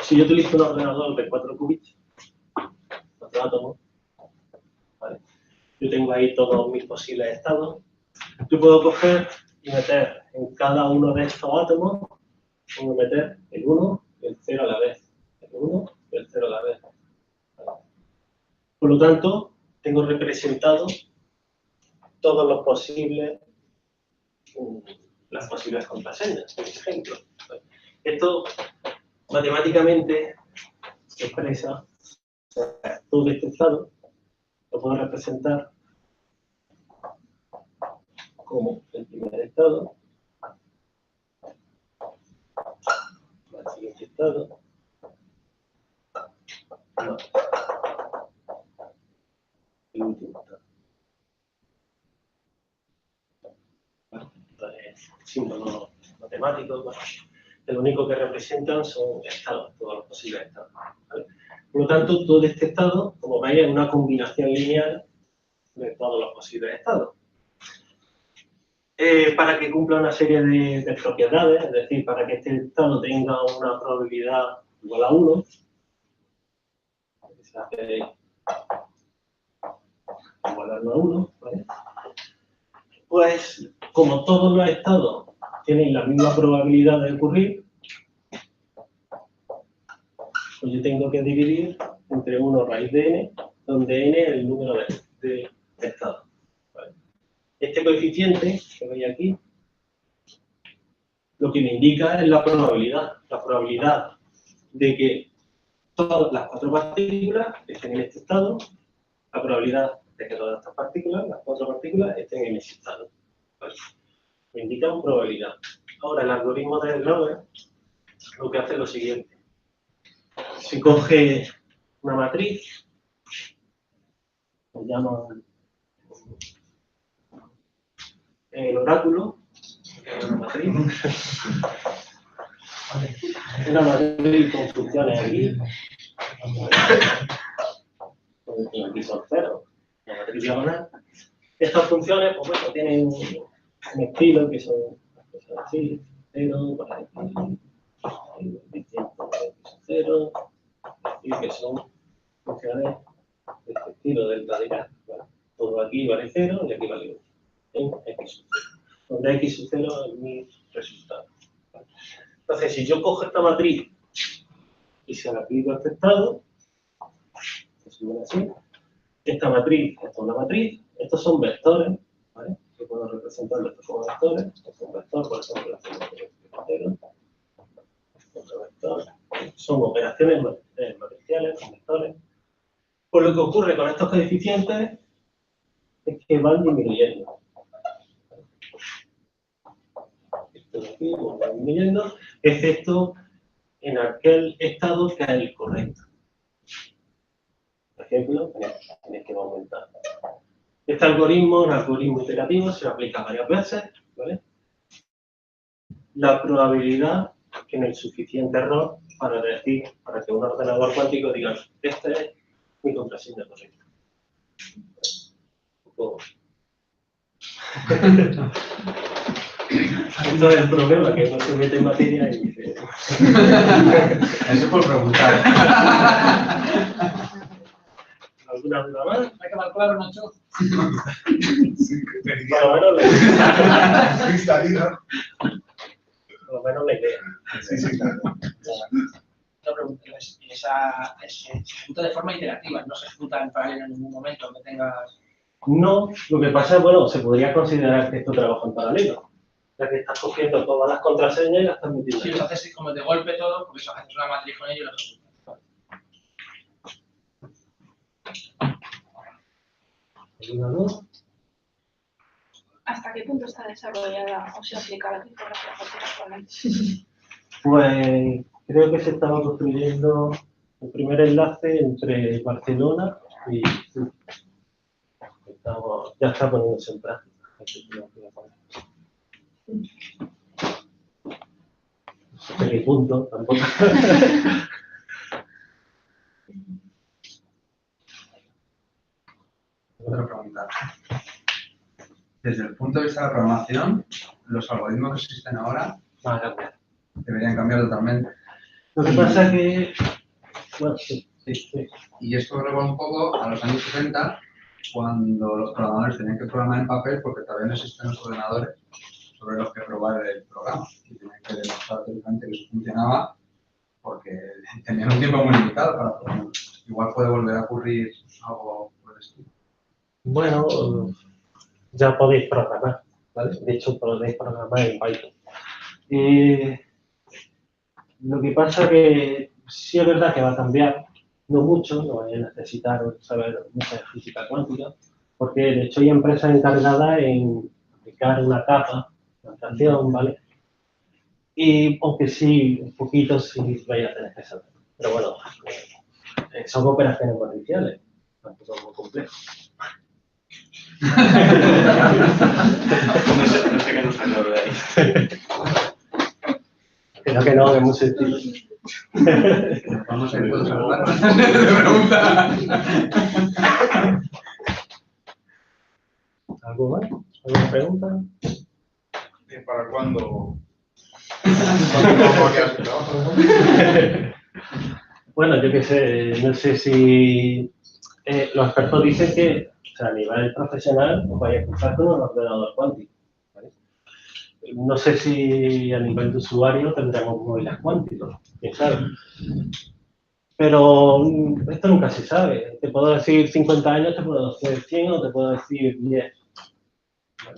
si yo utilizo un ordenador de 4 qubits, 4 átomos, ¿vale? Yo tengo ahí todos mis posibles estados. Yo puedo coger y meter en cada uno de estos átomos, puedo meter el 1 y el 0 a la vez. El 1 y el 0 a la vez. Por lo tanto, tengo representado todos los posibles, las posibles contraseñas, por ejemplo. Esto matemáticamente se expresa, todo este estado lo puedo representar como el primer estado, el siguiente estado, el último estado. Entonces, símbolos matemáticos, que lo único que representan son estados, todos los posibles estados. ¿Vale? Por lo tanto, todo este estado, como veis, es una combinación lineal de todos los posibles estados. Para que cumpla una serie de propiedades, es decir, para que este estado tenga una probabilidad igual a 1, se hace igualarlo a 1, ¿vale? Pues, como todos los estados tienen la misma probabilidad de ocurrir, pues yo tengo que dividir entre 1 raíz de n, donde n es el número de estados. ¿Vale? Este coeficiente que veis aquí, lo que me indica es la probabilidad de que todas las 4 partículas estén en este estado, la probabilidad de que todas estas partículas, las 4 partículas, estén en ese estado. ¿Vale? Me indica una probabilidad. Ahora, el algoritmo de Grover lo que hace es lo siguiente. Se coge una matriz, se llama el oráculo, una matriz con funciones aquí, aquí son cero, la matriz diagonal. Estas funciones, pues bueno, tienen un estilo que son así, 0, por aquí, 0, y que son funciones de este estilo del radical. ¿Vale? Todo aquí vale 0 y aquí vale 1 en x sub 0, donde x sub 0 es mi resultado. ¿Vale? Entonces, si yo cojo esta matriz y se la aplico a este estado, que suena así, esta matriz, esta es una matriz, estos son vectores, ¿vale? Yo puedo representarlo estos como vectores, esto es un vector, por ejemplo, la otro vector, son operaciones matriciales con vectores. Pues lo que ocurre con estos coeficientes es que van disminuyendo. Esto de aquí va disminuyendo, excepto en aquel estado que es el correcto. Por ejemplo, tenéis que aumentar. Este algoritmo, un algoritmo iterativo, se aplica varias veces, ¿vale? La probabilidad que no hay suficiente error para decir, para que un ordenador cuántico diga, esta es mi contraseña correcta. Esto es el problema, que uno se mete en materia y dice... Eso por preguntar. ¿Alguna duda más? ¿Ha quedado claro, Nacho? Por lo menos la idea. Sí, claro. Otra pregunta, y se ejecuta de forma iterativa, no se ejecuta en paralelo en ningún momento que tengas... No, lo que pasa es, bueno, se podría considerar que esto trabaja en paralelo, ya que estás cogiendo todas las contraseñas y las estás metiendo. Si lo haces como de golpe todo, porque eso haces una matriz con ello y lo ejecutas. ¿Alguna duda? ¿Hasta qué punto está desarrollada o se aplica la criptografía actualmente? Pues creo que se estaba construyendo el primer enlace entre Barcelona y Zurich. Ya está poniéndose en práctica. ¿Hasta qué punto? Tampoco. Otra pregunta. Desde el punto de vista de la programación, los algoritmos que existen ahora Va a cambiar. deberían cambiar totalmente. Lo que pasa es que... Bueno, sí. Y esto recuerda un poco a los años 70, cuando los programadores tenían que programar en papel porque todavía no existen los ordenadores sobre los que probar el programa. Y tenían que demostrar teóricamente que eso funcionaba porque tenían un tiempo muy limitado para programar. Igual puede volver a ocurrir algo por el estilo. Bueno, ya podéis programar, ¿vale? De hecho, podéis programar en Python. Lo que pasa es que sí es verdad que va a cambiar, no mucho, no vais a necesitar saber mucha de física cuántica, porque de hecho hay empresas encargadas en aplicar una capa de abstracción, ¿vale? Y aunque sí, un poquito sí vais a tener que saber. Pero bueno, son operaciones matriciales, tampoco son muy complejas. No sé qué nos salió de ahí. Creo que no, es muy sencillo. Vamos a ir todos a hablar antes de preguntar. ¿Algo más? ¿Alguna pregunta? ¿Para cuándo? ¿Cuándo quedas tu trabajo? Bueno, yo qué sé, no sé si los expertos dicen que sea, a nivel profesional os vais a cruzar con un ordenador cuántico. ¿Vale? No sé si a nivel de usuario tendremos móviles cuánticos, quién sabe. Pero esto nunca se sabe. Te puedo decir 50 años, te puedo decir 100 o te puedo decir 10. ¿Vale?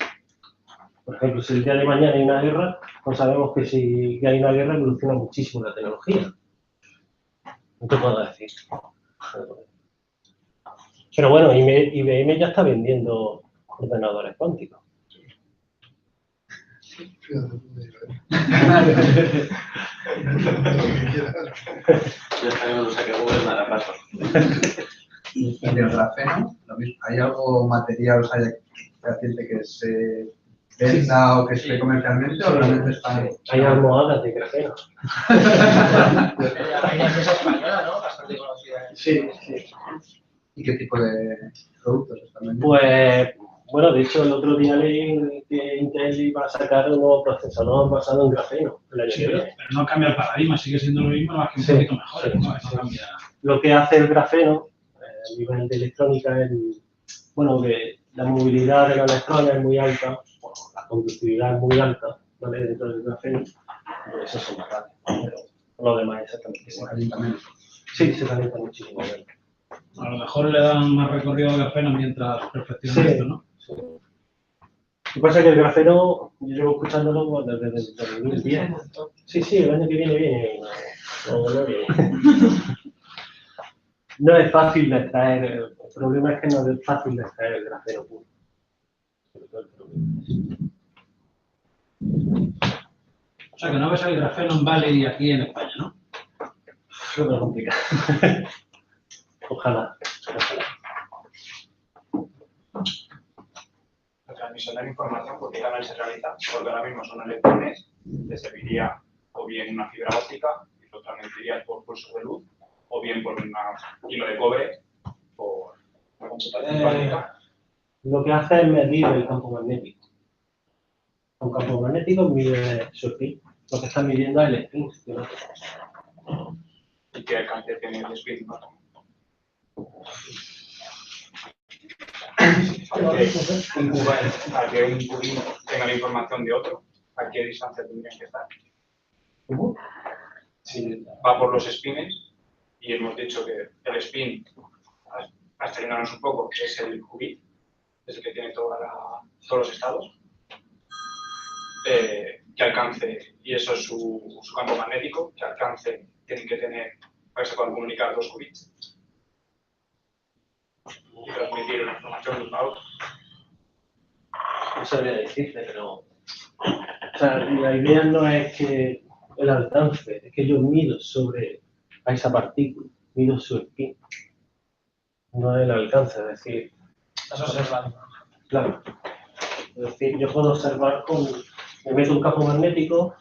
Por ejemplo, si el día de mañana hay una guerra, pues sabemos que si hay una guerra evoluciona muchísimo la tecnología. No te puedo decir. Pero bueno, IBM ya está vendiendo ordenadores cuánticos. Ya sabemos lo que Google me hará paso. Y del grafeno, lo mismo, ¿hay algo material, o sea, fehaciente que se venda o que se ve comercialmente o realmente está? Hay almohadas de grafeno. Hay una empresa española, ¿no? Bastante conocida. Sí, sí. ¿Y qué tipo de productos están vendiendo? Pues, bueno, de hecho, el otro día leí que Intel iba a sacar un nuevo procesador basado en grafeno el año Sí, que pero viene. no cambia el paradigma, sigue siendo lo mismo, más que un Sí, poquito mejor. sí, ¿no? sí. No cambia. Lo que hace el grafeno, a nivel de electrónica, es, bueno, que la movilidad de los electrones es muy alta, bueno, la conductividad es muy alta, ¿vale? Dentro del grafeno, por eso son más rápidos. Pero lo demás es exactamente Se igual. calienta menos. Sí, se calienta muchísimo menos. A lo mejor le dan más recorrido al grafeno mientras perfecciona Sí. esto, ¿no? Sí. Lo que pasa es que el grafeno, yo llevo escuchándolo desde el 2010. Sí, sí, el año que viene. No viene. No es fácil de extraer, el problema es que no es fácil de extraer el grafeno puro. O sea, que no ves el grafeno en Valley aquí en España, ¿no? Eso es complicado. Ojalá. La transmisión de la información, ¿por qué canal se realiza? Porque ahora mismo son electrones, le serviría o bien una fibra óptica y lo transmitiría por pulso de luz, o bien por un hilo de cobre, por una computación cuántica. Lo que hace es medir el campo magnético. Un campo magnético mide su spin. Lo que está midiendo es el spin. ¿Y qué alcance tiene el spin? Para que un cubín tenga la información de otro, ¿a qué distancia tendrían que estar? ¿Cómo? Si va por los spines, y hemos dicho que el spin, hasta llenarnos un poco, que es el qubit, es el que tiene todos los estados, que alcance, y eso es su campo magnético, que alcance tienen que tener para que se puedan comunicar dos qubits y transmitir una información de uno a otro. No sabría decirte, pero. O sea, la idea no es que el alcance, es que yo mido sobre a esa partícula, mido su spin. No es el alcance, es decir. Estás observando. Claro. Es decir, yo puedo observar me meto un campo magnético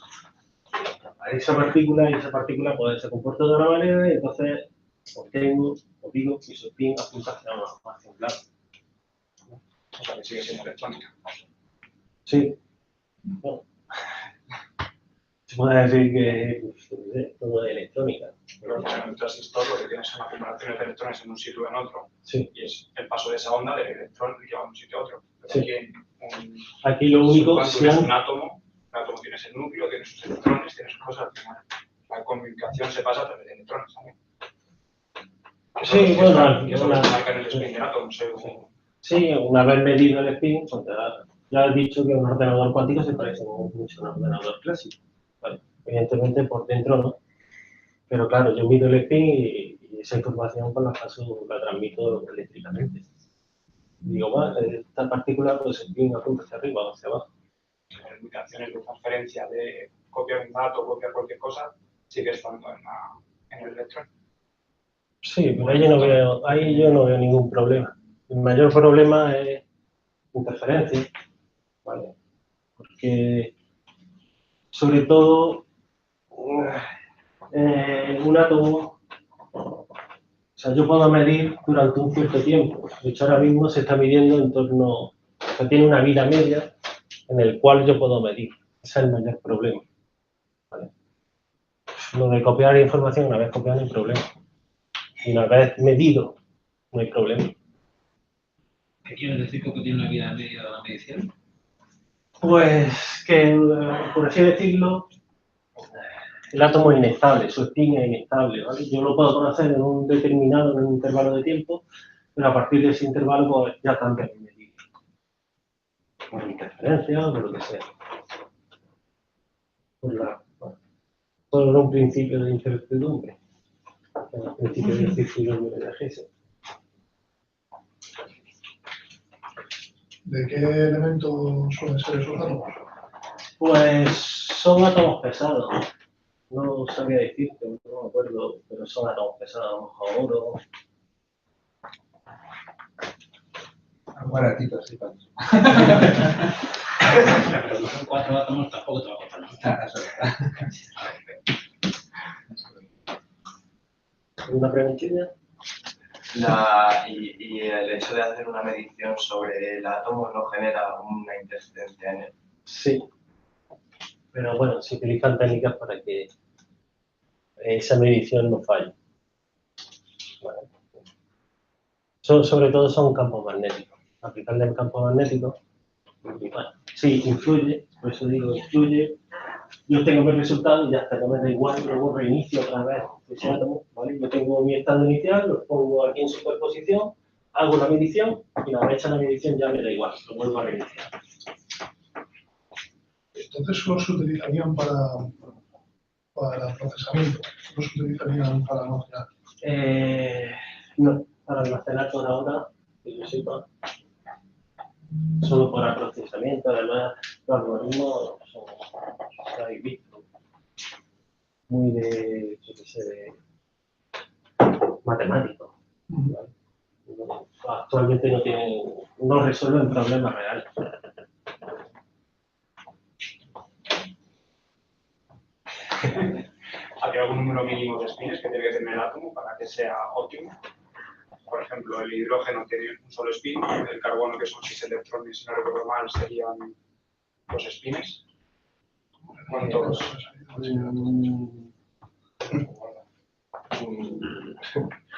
a esa partícula y esa partícula pues, se comporta de una manera y entonces obtengo, o digo, que su spin apunta hacia un lado. O sea, que sigue siendo electrónica. Sí. Bueno. Se puede decir que todo es electrónica. Pero en un transistor lo que tienes son acumulaciones de electrones en un sitio o en otro. Sí. Y es el paso de esa onda del electrón que lleva de un sitio a otro. Pero Sí. aquí en Aquí lo único, cuando es un átomo tienes el núcleo, tienes sus electrones, tienes sus cosas. Al final, la comunicación se pasa a través de electrones también. Sí, bueno, y eso lo marca en el spin del átomo. Sí, una vez medido el spin, pues ya he dicho que un ordenador cuántico se parece mucho a un ordenador clásico. Vale. Evidentemente por dentro no. Pero claro, yo mido el spin y esa información pues, la transmito eléctricamente. Digo, esta partícula, pues el spin apunta hacia arriba o hacia abajo. Las limitaciones de transferencia de copiar un dato, copiar cualquier cosa, sigue estando en el electrón. Sí, pero ahí yo no veo ningún problema. El mayor problema es interferencia, ¿vale? Porque, sobre todo, un átomo, o sea, yo puedo medir durante un cierto tiempo. De hecho, ahora mismo se está midiendo en torno, o sea, tiene una vida media en el cual yo puedo medir. Ese es el mayor problema, ¿vale? Lo de copiar información, una vez copiado no hay problema. Y una vez medido, no hay problema. ¿Qué quiere decir que tiene una vida media de la medición? Pues que, por así decirlo, el átomo es inestable, su spin es inestable, ¿vale? Yo lo puedo conocer en un intervalo de tiempo, pero a partir de ese intervalo pues, ya cambia mi medida. Por interferencia o por lo que sea. Por un principio de incertidumbre. El principio de incertidumbre de Hesse. ¿De qué elemento suelen ser esos átomos? Pues son átomos pesados. No sabría decirte, no me acuerdo, pero son átomos pesados, oro. Algo baratito, sí, Pancho. Pero son 4 átomos, tampoco te va a costar nada. ¿Una preguntilla? Y el hecho de hacer una medición sobre el átomo no genera una interferencia en él. Sí. Pero bueno, se utilizan técnicas para que esa medición no falle. Vale. Sobre todo son campos magnéticos. Aplicarle el campo magnético, bueno, sí, influye, por eso digo, influye. Yo tengo mi resultado y ya hasta que me da igual, luego reinicio otra vez ese átomo, ¿vale? Yo tengo mi estado inicial, lo pongo aquí en superposición, hago la medición y una vez hecha la medición ya me da igual, lo vuelvo a reiniciar. Entonces solo se utilizarían para procesamiento, no se utilizarían para almacenar. No, para almacenar por ahora, que yo sepa, solo para procesamiento. Además, los algoritmos son, ya habéis visto, muy de, yo qué sé, de matemáticos. ¿Vale? Actualmente no resuelven problemas reales. ¿Habría algún número mínimo de spins que debe tener el átomo para que sea óptimo? Por ejemplo, el hidrógeno tiene un solo spin, el carbono, que son 6 electrones, si no recuerdo mal, serían 2 spins. ¿Cuántos?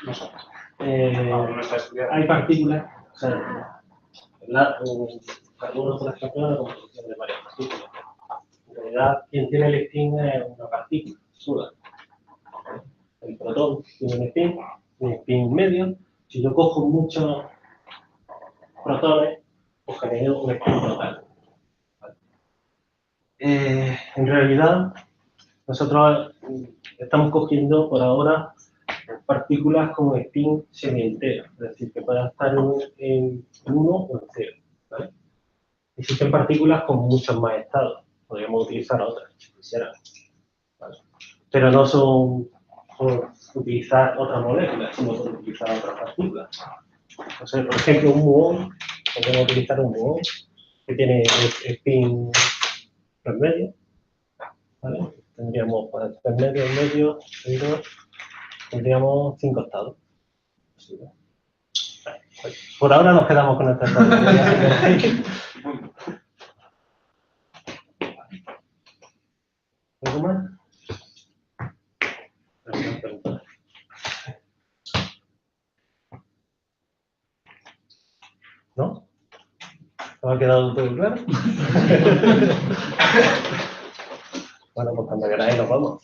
No sé. No está estudiado. Hay partículas, o sea, el carbono, por ejemplo, es la composición de varias partículas. En realidad, quien tiene el spin es una partícula sola. El protón tiene un spin medio. Si yo cojo muchos protones, pues genero un spin total. En realidad, nosotros estamos cogiendo por ahora partículas con spin semientero, es decir, que puedan estar en 1 o en 0. ¿Vale? Existen partículas con muchos más estados, podríamos utilizar otras si quisiéramos, ¿vale? Pero no son por utilizar otras moléculas, sino por utilizar otras partículas. Entonces, por ejemplo, un muón, podemos utilizar un muón que tiene spin en medio, ¿vale? Tendríamos pues, en medio, tendríamos 5 estados. Vale, pues, por ahora nos quedamos con esta estado. ¿Algo más? ¿No? ¿No ha quedado todo claro? Bueno, pues cuando queráis nos vamos.